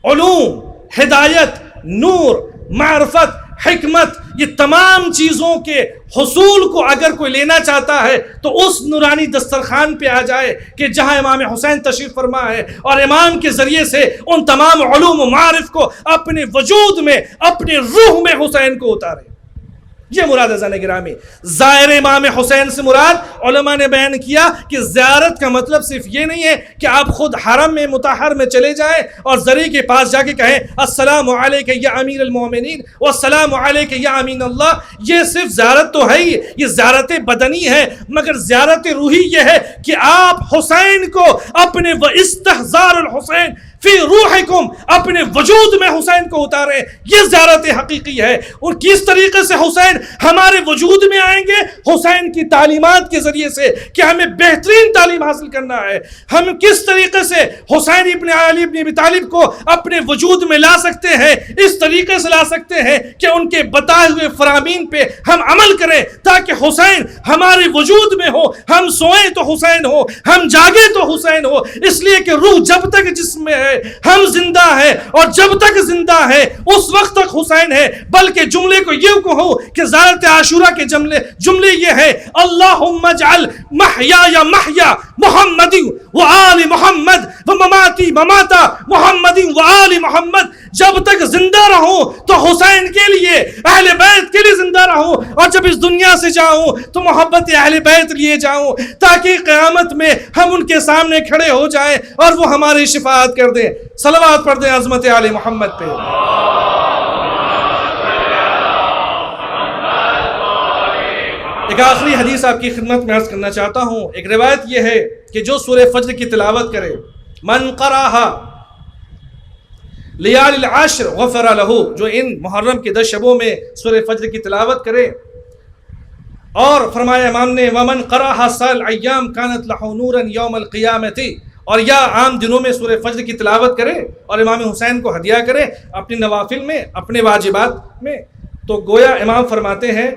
علوم، ہدایت، نور، معرفت، حکمت، یہ تمام چیزوں کے حصول کو اگر کوئی لینا چاہتا ہے تو اس نورانی دسترخوان پہ آ جائے کہ جہاں امام حسین تشریف فرما ہے، اور امام کے ذریعے سے ان تمام علوم و معارف کو اپنے وجود میں، اپنے روح میں حسین کو اتارے۔ یہ مراد ہے زن گرامی۔ زائر امام حسین سے مراد علماء نے بیان کیا کہ زیارت کا مطلب صرف یہ نہیں ہے کہ آپ خود حرم میں مطہر میں چلے جائیں اور زری کے پاس جا کے کہیں السلام علیک یا امیر المومنین والسلام علیک یا امین اللہ۔ یہ صرف زیارت تو ہے ہی، یہ زیارت بدنی ہے، مگر زیارت روحی یہ ہے کہ آپ حسین کو اپنے واستحضار الحسین فی روحکم، اپنے وجود میں حسین کو اتاریں۔ یہ زیارت حقیقی ہے۔ اور کس طریقے سے حسین ہمارے وجود میں آئیں گے؟ حسین کی تعلیمات کے ذریعے سے کہ ہمیں بہترین تعلیم حاصل کرنا ہے۔ ہم کس طریقے سے حسین ابن علی ابن ابی طالب کو اپنے وجود میں لا سکتے ہیں؟ اس طریقے سے لا سکتے ہیں کہ ان کے بتائے ہوئے فرامین پہ ہم عمل کریں تاکہ حسین ہمارے وجود میں ہو، ہم سوئیں تو حسین ہو، ہم جاگیں تو حسین ہو۔ اس لیے کہ روح جب تک جسم میں ہے ہم زندہ ہے، اور جب تک زندہ ہے اس وقت تک حسین ہے۔ بلکہ جملے کو یہ کہو کہ زیارت عاشورہ کے جملے یہ ہے اللہم اجعل محیای محیا محمد وآل محمد ومماتی مماتا محمد وآل محمد۔ جب تک زندہ رہوں تو حسین کے لیے، اہل بیت کے لیے زندہ رہوں، اور جب اس دنیا سے جاؤں تو محبت اہل بیت لیے جاؤں، تاکہ قیامت میں ہم ان کے سامنے کھڑے ہو جائیں اور وہ ہماری شفاعت کر دیں۔ صلوات پڑھ دیں عظمت آل محمد پہ۔ ایک آخری حدیث آپ کی خدمت میں عرض کرنا چاہتا ہوں۔ ایک روایت یہ ہے کہ جو سورہ فجر کی تلاوت کرے، من قرأہا لیال العشر غفر لہ، جو ان محرم کے 10 شبوں میں سورہ فجر کی تلاوت کرے، اور فرمایا امام نے ومن قرأہا سائر ایام کانت لہ نورا یوم القیامت، اور یا عام دنوں میں سورہ فجر کی تلاوت کرے اور امام حسین کو ہدیہ کرے اپنی نوافل میں، اپنے واجبات میں، تو گویا امام فرماتے ہیں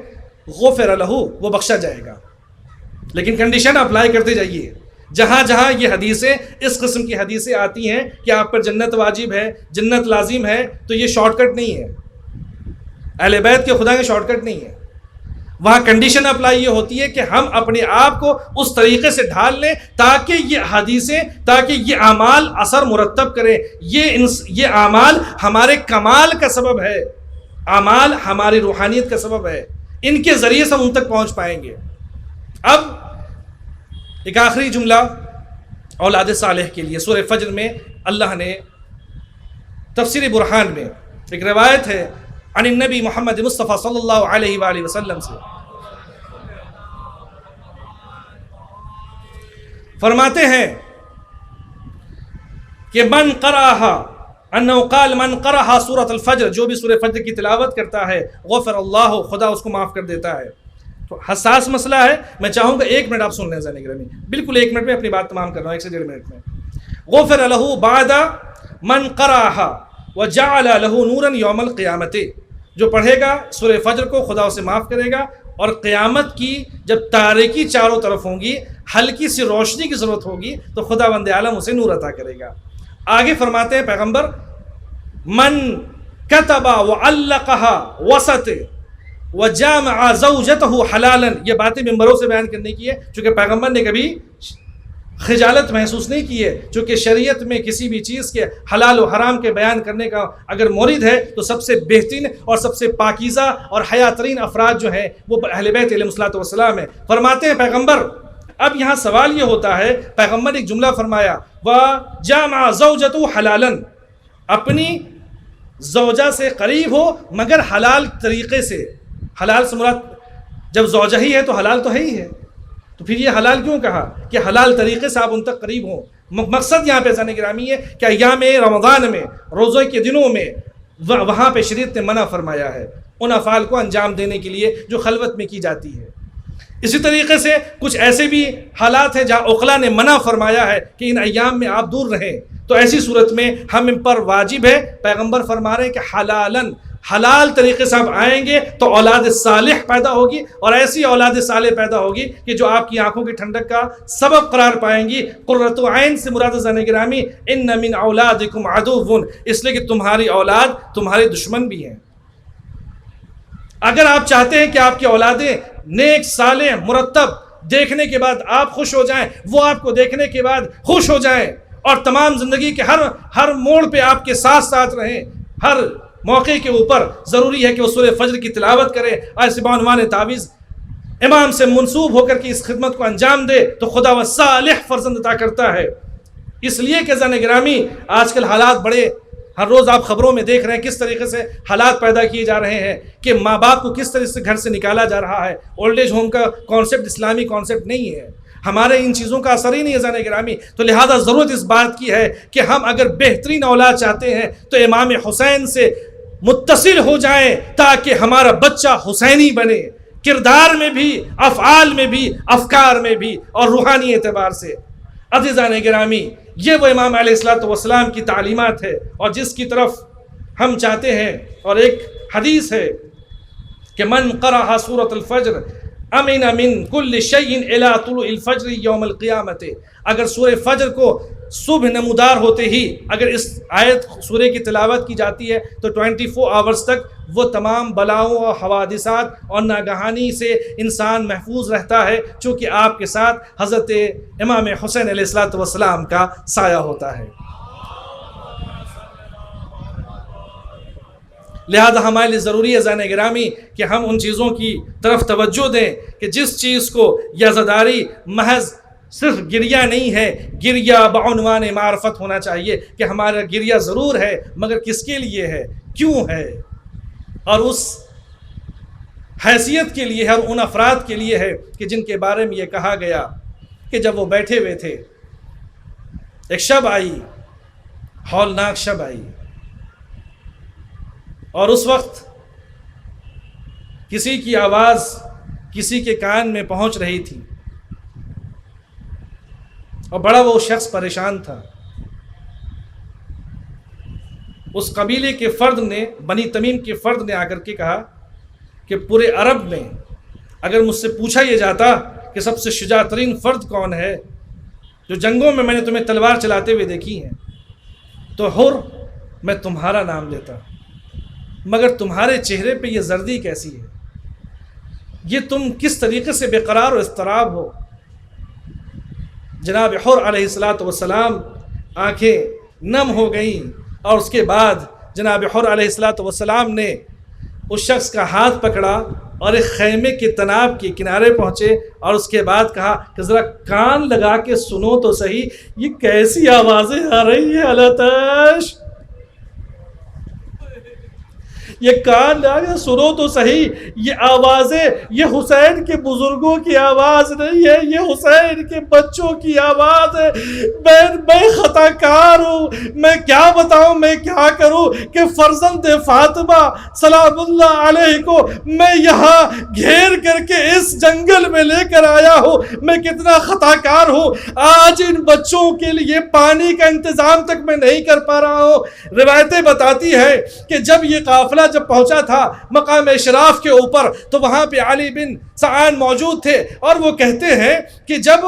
غفر لہ، وہ بخشا جائے گا۔ لیکن کنڈیشن اپلائی کرتے جائیے، جہاں جہاں یہ حدیثیں، اس قسم کی حدیثیں آتی ہیں کہ آپ پر جنت واجب ہے، جنت لازم ہے، تو یہ شارٹ کٹ نہیں ہے، اہل بیت کے خدا کے شارٹ کٹ نہیں ہے۔ وہاں کنڈیشن اپلائی یہ ہوتی ہے کہ ہم اپنے آپ کو اس طریقے سے ڈھال لیں تاکہ یہ حدیثیں، تاکہ یہ اعمال اثر مرتب کریں۔ یہ اعمال ہمارے کمال کا سبب ہے، اعمال ہماری روحانیت کا سبب ہے، ان کے ذریعے سے ہم ان تک پہنچ پائیں گے۔ اب ایک آخری جملہ اولاد صالح کے لیے، سورہ فجر میں اللہ نے تفسیر برہان میں ایک روایت ہے عن النبی محمد مصطفیٰ صلی اللہ علیہ وآلہ وسلم سے فرماتے ہیں کہ من قرأہا انہو قال من قرأہا سورۃ الفجر، جو بھی سورہ فجر کی تلاوت کرتا ہے غفر اللہ، خدا اس کو معاف کر دیتا ہے۔ تو حساس مسئلہ ہے، میں چاہوں گا 1 منٹ آپ سن لیں زانی گرامی، بالکل 1 منٹ میں اپنی بات تمام کر رہا ہوں، 1 سے 1.5 منٹ میں۔ غفر لہ بعد من قرأہا وجعل لہ نورا یوم القیامت، جو پڑھے گا سورہ فجر کو خدا اسے معاف کرے گا، اور قیامت کی جب تاریکی چاروں طرف ہوں گی، ہلکی سی روشنی کی ضرورت ہوگی تو خدا بند عالم اسے نور عطا کرے گا۔ آگے فرماتے ہیں پیغمبر من کتب وعلقها وسط وجامع زوجته حلالا، یہ باتیں ممبروں سے بیان کرنے کی ہے چونکہ پیغمبر نے کبھی خجالت محسوس نہیں کی ہے، چونکہ شریعت میں کسی بھی چیز کے حلال و حرام کے بیان کرنے کا اگر مورد ہے تو سب سے بہترین اور سب سے پاکیزہ اور حیا ترین افراد جو ہیں وہ اہل بیت علیہ الصلوۃ والسلام ہیں۔ فرماتے ہیں پیغمبر، اب یہاں سوال یہ ہوتا ہے، پیغمبر نے ایک جملہ فرمایا وَجَامَعَ زَوْجَتُهُ حَلَالًا، اپنی زوجہ سے قریب ہو مگر حلال طریقے سے۔ حلال سے مراد جب زوجہ ہی ہے تو حلال تو ہے ہی ہے، تو پھر یہ حلال کیوں کہا کہ حلال طریقے سے آپ ان تک قریب ہوں۔ مقصد یہاں پہ زن گرامی ہے کہ ایام رمضان میں، روزے کے دنوں میں وہاں پہ شریعت نے منع فرمایا ہے ان افعال کو انجام دینے کے لیے جو خلوت میں کی جاتی ہے۔ اسی طریقے سے کچھ ایسے بھی حالات ہیں جہاں عقلا نے منع فرمایا ہے کہ ان ایام میں آپ دور رہیں، تو ایسی صورت میں ہم ان پر واجب ہے، پیغمبر فرما رہے ہیں کہ حلالن، حلال طریقے سے آپ آئیں گے تو اولاد صالح پیدا ہوگی، اور ایسی اولاد صالح پیدا ہوگی کہ جو آپ کی آنکھوں کی ٹھنڈک کا سبب قرار پائیں گی۔ قرۃ عین سے مراد زن گرامی ان من اولادکم عدو، اس لیے کہ تمہاری اولاد تمہارے دشمن بھی ہیں۔ اگر آپ چاہتے ہیں کہ آپ کی اولادیں نیک صالح مرتب دیکھنے کے بعد آپ خوش ہو جائیں، وہ آپ کو دیکھنے کے بعد خوش ہو جائیں، اور تمام زندگی کے ہر موڑ پہ آپ کے ساتھ ساتھ رہیں، ہر موقع کے اوپر ضروری ہے کہ وہ سورہ فجر کی تلاوت کرے، ایسے بعنوان تعویذ امام سے منسوب ہو کر کے اس خدمت کو انجام دے، تو خدا و صالح فرزند عطا کرتا ہے۔ اس لیے کہ زن گرامی آج کل حالات بڑے، ہر روز آپ خبروں میں دیکھ رہے ہیں کس طریقے سے حالات پیدا کیے جا رہے ہیں کہ ماں باپ کو کس طرح سے گھر سے نکالا جا رہا ہے۔ اولڈ ایج ہوم کا کانسیپٹ اسلامی کانسیپٹ نہیں ہے، ہمارے ان چیزوں کا اثر ہی نہیں ہے زن گرامی، تو لہذا ضرورت اس بات کی ہے کہ ہم اگر بہترین اولاد چاہتے ہیں تو امام حسین سے متصل ہو جائیں تاکہ ہمارا بچہ حسینی بنے، کردار میں بھی، افعال میں بھی، افکار میں بھی، اور روحانی اعتبار سے۔ عزیزان گرامی، یہ وہ امام علیہ الصلوۃ والسلام کی تعلیمات ہے اور جس کی طرف ہم چاہتے ہیں۔ اور ایک حدیث ہے کہ من قرأ سورۃ الفجر امن من کل شیء الی طلوع الفجر یوم القیامت، اگر سورہ فجر کو صبح نمودار ہوتے ہی اگر اس آیت سورہ کی تلاوت کی جاتی ہے تو 24 آورز تک وہ تمام بلاؤں اور حوادثات اور ناگہانی سے انسان محفوظ رہتا ہے، چونکہ آپ کے ساتھ حضرت امام حسین علیہ الصلوۃ والسلام کا سایہ ہوتا ہے۔ لہذا ہمارے لیے ضروری ہے زن گرامی کہ ہم ان چیزوں کی طرف توجہ دیں کہ جس چیز کو یزداری محض صرف گریہ نہیں ہے، گریہ بعنوان معرفت ہونا چاہیے کہ ہمارا گریہ ضرور ہے مگر کس کے لیے ہے، کیوں ہے، اور اس حیثیت کے لیے ہے اور ان افراد کے لیے ہے کہ جن کے بارے میں یہ کہا گیا کہ جب وہ بیٹھے ہوئے تھے ایک شب آئی، ہولناک شب آئی، اور اس وقت کسی کی آواز کسی کے کان میں پہنچ رہی تھی اور بڑا وہ شخص پریشان تھا۔ اس قبیلے کے فرد نے، بنی تمیم کے فرد نے آ کر کے کہا کہ پورے عرب میں اگر مجھ سے پوچھا یہ جاتا کہ سب سے شجاع ترین فرد کون ہے جو جنگوں میں نے تمہیں تلوار چلاتے ہوئے دیکھی ہیں، تو حر میں تمہارا نام لیتا، مگر تمہارے چہرے پہ یہ زردی کیسی ہے، یہ تم کس طریقے سے بے قرار و اضطراب ہو۔ جناب حر علیہ الصلوۃ والسلام آنکھیں نم ہو گئیں، اور اس کے بعد جناب حر علیہ الصلوۃ والسلام نے اس شخص کا ہاتھ پکڑا اور ایک خیمے کے تناب کے کنارے پہنچے، اور اس کے بعد کہا کہ ذرا کان لگا کے سنو تو صحیح، یہ کیسی آوازیں آ رہی ہیں الاتش۔ یہ کان لگا کے سنو تو صحیح، یہ آوازیں یہ حسین کے بزرگوں کی آواز نہیں ہے، یہ حسین کے بچوں کی آواز ہے۔ میں خطا کار ہوں، میں کیا بتاؤں، میں کیا کروں کہ فرزند فاطمہ سلام اللہ علیہ کو میں یہاں گھیر کر کے اس جنگل میں لے کر آیا ہوں، میں کتنا خطا کار ہوں۔ آج ان بچوں کے لیے پانی کا انتظام تک میں نہیں کر پا رہا ہوں۔ روایتیں بتاتی ہیں کہ جب یہ قافلہ جب پہنچا تھا مقام اشراف کے اوپر تو وہاں پہ علی بن سعان موجود تھے، اور وہ کہتے ہیں کہ جب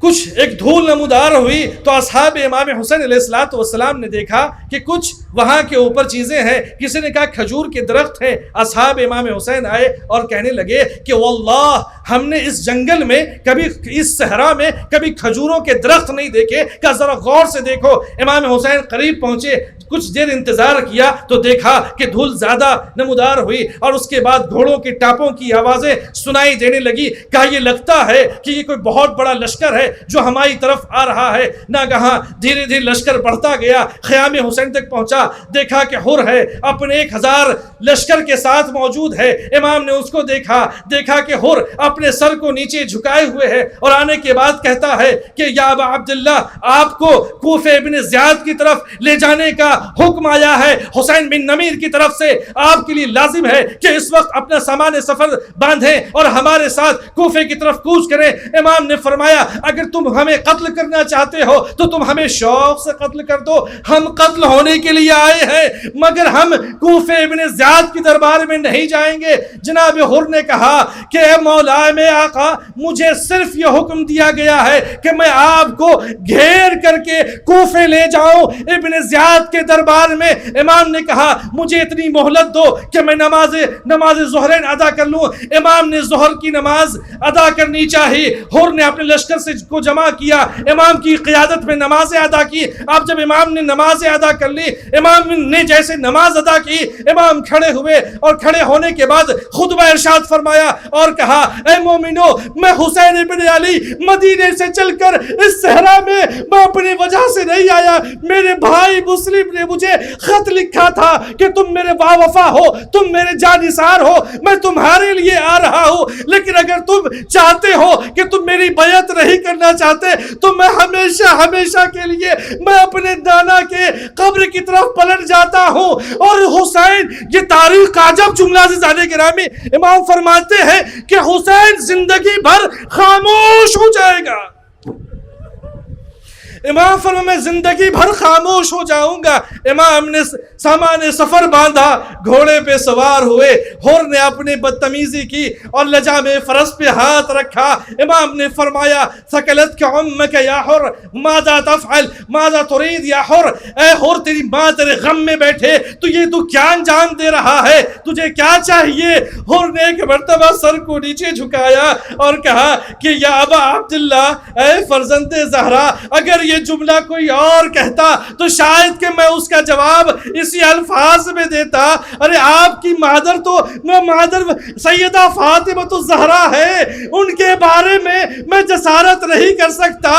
کچھ ایک دھول نمودار ہوئی تو اصحاب امام حسین علیہ السلام نے دیکھا کہ کچھ وہاں کے اوپر چیزیں ہیں، کسی نے کہا کھجور کے درخت ہیں۔ اصحاب امام حسین آئے اور کہنے لگے کہ واللہ ہم نے اس جنگل میں کبھی، اس صحرا میں کبھی کھجوروں کے درخت نہیں دیکھے، کہ ذرا غور سے دیکھو۔ امام حسین قریب پہنچے، کچھ دیر انتظار کیا تو دیکھا کہ دھول زیادہ نمودار ہوئی، اور اس کے بعد گھوڑوں کی ٹاپوں کی آوازیں سنائی دینے لگی۔ کہا یہ لگتا ہے کہ یہ کوئی بہت بڑا لشکر ہے جو ہماری طرف آ رہا ہے۔ ناگہاں دھیرے دھیرے لشکر بڑھتا گیا، خیام حسین تک پہنچا، دیکھا کہ حر ہے اپنے 1000 لشکر کے ساتھ موجود ہے۔ امام نے اس کو دیکھا کہ حر اپنے سر کو نیچے جھکائے ہوئے ہے، اور آنے کے بعد کہتا ہے کہ یا ابا عبداللہ، آپ کو کوفہ ابن زیاد کی طرف لے جانے کا حکم آیا ہے، حسین بن نمیر کی طرف سے۔ آپ کے لیے لازم ہے کہ اس وقت اپنا سامان سفر باندھیں اور ہمارے ساتھ کوفے کی طرف کوچ کریں۔ امام نے فرمایا اگر تم ہمیں قتل کرنا چاہتے ہو تو تم ہمیں شوق سے قتل کر دو، ہم قتل ہونے کے لیے آئے ہیں، مگر ہم کوفہ ابن زیاد کی دربار میں نہیں جائیں گے۔ جناب حر نے کہا کہ اے مولا میں آقا، مجھے صرف یہ حکم دیا گیا ہے کہ میں آپ کو گھیر کر کے کوفے لے جاؤں ابن زیاد کے دربار میں۔ امام نے کہا مجھے اتنی مہلت دو کہ میں نماز ظہرین ادا کر لوں۔ امام نے ظہر کی نماز ادا کرنی چاہی۔ حر نے اپنے لشکر سے کو جمع کیا، امام کی قیادت میں نمازیں ادا کی۔ اب جب امام نے نمازیں ادا کر لی، امام نے جیسے نماز ادا کی، امام کھڑے ہوئے، اور کھڑے ہونے کے بعد خطبہ ارشاد فرمایا اور کہا اے مومنو، میں حسین ابن علی مدینے سے چل کر اس صحرا میں اپنی وجہ سے نہیں آیا، میرے بھائی مسلم نے مجھے خط لکھا تھا کہ تم میرے وفا ہو، تم میرے جانثار ہو، میں تمہارے لیے آ رہا ہوں، لیکن اگر تم چاہتے ہو کہ تم میری بیعت نہیں کرنا چاہتے تو میں ہمیشہ کے لیے میں اپنے نانا کے قبر کی طرف پلٹ جاتا ہوں۔ اور حسین، یہ تاریخ کا عجب جملہ عزیزان گرامی، امام فرماتے ہیں کہ حسین زندگی بھر خاموش ہو جائے گا۔ امام فرمایا میں زندگی بھر خاموش ہو جاؤں گا۔ امام نے سامان سفر باندھا، گھوڑے پہ سوار ہوئے۔ حر نے اپنی بدتمیزی کی اور لجام فرس پہ ہاتھ رکھا۔ امام نے فرمایا ثقلتک امک یا حر ماذا تفعل ماذا تريد یا حر، اے حر تیری ماں تیرے غم میں بیٹھے، تو کیا انجام دے رہا ہے، تجھے کیا چاہیے؟ حر نے ایک مرتبہ سر کو نیچے جھکایا اور کہا کہ یا ابا عبداللہ، اے فرزند زہرا، اگر یہ جملہ کوئی اور کہتا تو شاید کہ میں اس کا جواب اسی الفاظ میں دیتا، ارے آپ کی مادر تو سیدہ فاطمہ الزہرا ہے، ان کے بارے میں جسارت نہیں کر سکتا۔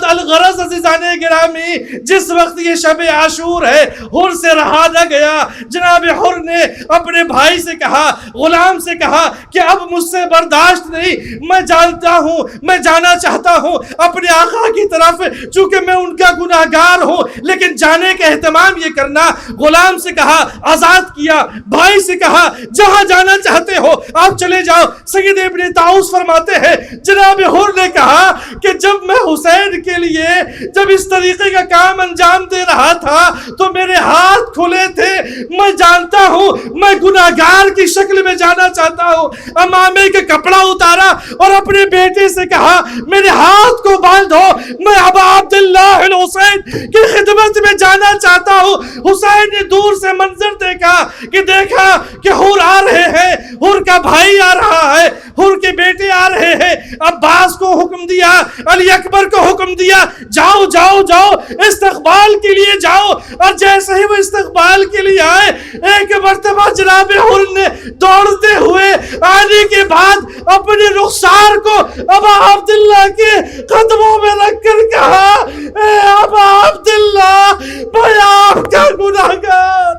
الغرض عزیزان گرامی، جس وقت یہ شب عاشور ہے، حر سے رہا نہ گیا۔ جناب حر نے اپنے بھائی سے کہا، غلام سے کہا کہ اب مجھ سے برداشت نہیں، میں جانتا ہوں، میں جانا چاہتا ہوں اپنے آقا کی طرف، چونکہ میں ان کا گناہگار ہوں، لیکن جانے کا اہتمام یہ کرنا۔ غلام سے کہا، آزاد کیا۔ بھائی سے کہا جہاں جانا چاہتے ہو آپ چلے جاؤ۔ سید ابن طاؤس فرماتے ہیں جناب حر نے کہا کہ جب میں حسین کے لیے جب اس طریقے کا کام انجام دے رہا تھا تو میرے ہاتھ کھلے تھے، میں جانتا ہوں میں گناہگار کی شکل میں جانا چاہتا ہوں۔ امامے کا کپڑا اتارا اور اپنے بیٹے سے کہا میرے ہاتھ کو باندھو، میں ابا عبداللہ الحسین کی خدمت میں جانا چاہتا ہوں۔ حسین نے دور سے منظر دیکھا کہ حر آ رہے ہیں، حر کا بھائی آ رہا ہے، حر کے بیٹے آ رہے ہیں۔ عباس کو حکم دیا، علی اکبر کو حکم دیا، جاؤ جاؤ جاؤ استقبال کے لیے جاؤ۔ اور جیسے ہی وہ استقبال کے لیے آئے، ایک مرتبہ جناب حر نے دوڑتے ہوئے آنے کے بعد اپنے رخسار کو ابا عبداللہ کے قدموں میں رکھ کر کہا اے ابا عبداللہ، میں آپ کا گناہگار،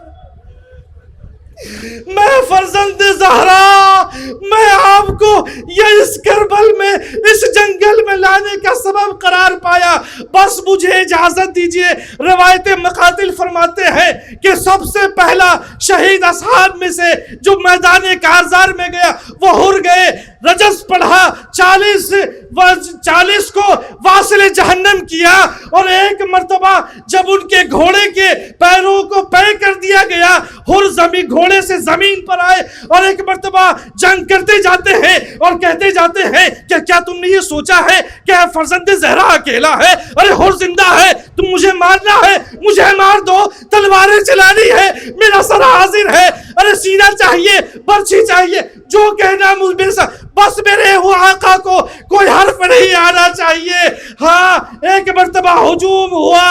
میں فرزند زہرا، میں آپ کو یہ اس کربل میں، اس جنگل میں لانے کا سبب قرار پایا، بس مجھے اجازت دیجئے۔ روایت مقاتل فرماتے ہیں کہ سب سے پہلا شہید اصحاب میں سے جو میدان کارزار میں گیا وہ ہر گئے، رجز پڑھا، 40 کو واصل جہنم کیا، اور ایک مرتبہ جب ان کے گھوڑے کے پیروں کو پے کر دیا گیا، ہر گھوڑے سے زمین پر آئے اور ایک مرتبہ جنگ کرتے جاتے ہیں اور کہتے جاتے ہیں کہ کیا تم نے یہ سوچا ہے کہ فرزند زہرا اکیلا ہے؟ ارے ہر زندہ ہے، تم مجھے مارنا ہے، مجھے مار دو، تلواریں چلانی ہے، میرا سر حاضر ہے، ارے سینہ چاہیے، برچھی چاہیے، جو کہنا مجھ سے، بس میرے آقا کو کوئی حرف نہیں آنا چاہیے۔ ہاں ایک مرتبہ ہجوم ہوا،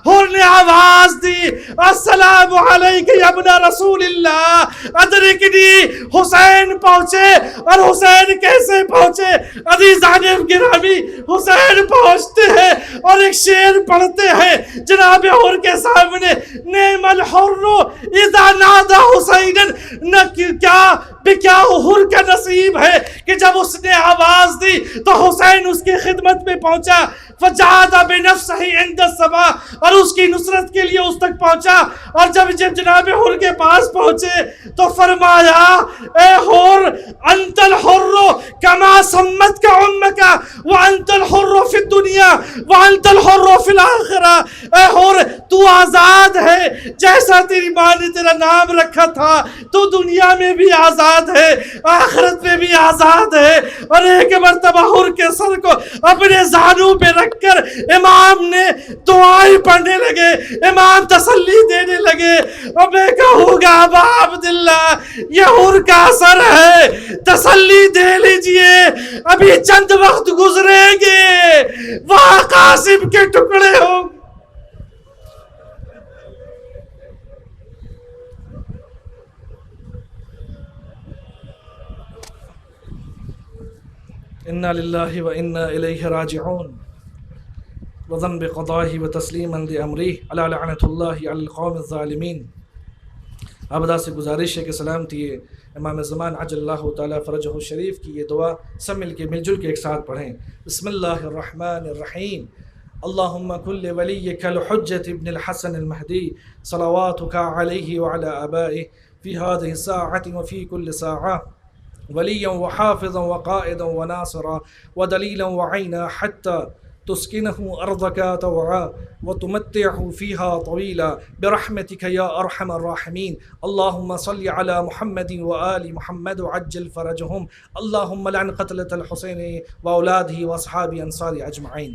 ہر نے آواز دی، السلام علیک یا ابن رسول اللہ ادرکنی۔ حسین پہنچے، اور حسین کیسے پہنچے؟ عزیزان گرامی، حسین پہنچتے ہیں اور ایک شعر پڑھتے ہیں جناب ہر کے سامنے، نعم الحر اذا نادى حسینا، کیا ہر کا نصیب ہے کہ جب اس نے آواز دی تو حسین اس کی خدمت میں پہنچا، فجاہد بنفسہ عند الصبا، اور اس کی نصرت کے لیے اس تک پہنچا، اور جب جناب حر کے پاس پہنچے تو فرمایا، اے حر انت الحر کما سمت کا امک وانت الحر فی الدنیا وانت الحر فی الاخرہ۔ اے حر تو آزاد ہے، جیسا تیری ماں نے تیرا نام رکھا تھا، تو دنیا میں بھی آزاد ہے، آخرت میں بھی آزاد ہے۔ اور ایک مرتبہ حر کے سر کو اپنے زانوں پہ رکھ کر امام نے دعائیں پڑھنے لگے، امام تسلی دینے لگے، اور میں کہوں گا ابا عبداللہ یہ حر کا اثر ہے، تسلی دے لیجئے، ابھی چند وقت گزریں گے، وہاں قاسم کے ٹکڑے ہوں گے۔ انا للہ و انا الیہ راجعون، وذنب قضائہ و تسلیما لامرہ، علی لعنۃ اللہ علی القوم الظالمین۔ ابدا سے گزارش ہے کہ سلامتی امام زمان عجل اللہ تعالیٰ فرجہ الشریف کی یہ دعا سب مل جل کے ایک ساتھ پڑھیں۔ بسم اللہ الرحمن الرحیم، اللہم کل ولیک الحجۃ ابن الحسن المہدی صلواتک علیہ وعلی آبائہ فی هذه الساعة وفی کل ساعة ولیا وحافظا وقائدا وناصرا ودلیلا وعینا حتی تسکنه أرضك طوعا وتمتعه فيها طويلا برحمتك يا أرحم الراحمين۔ اللهم صل على محمد وآل محمد وعجل فرجهم، اللهم لعن قتلة الحسين وأولاده وأصحاب أنصار أجمعين۔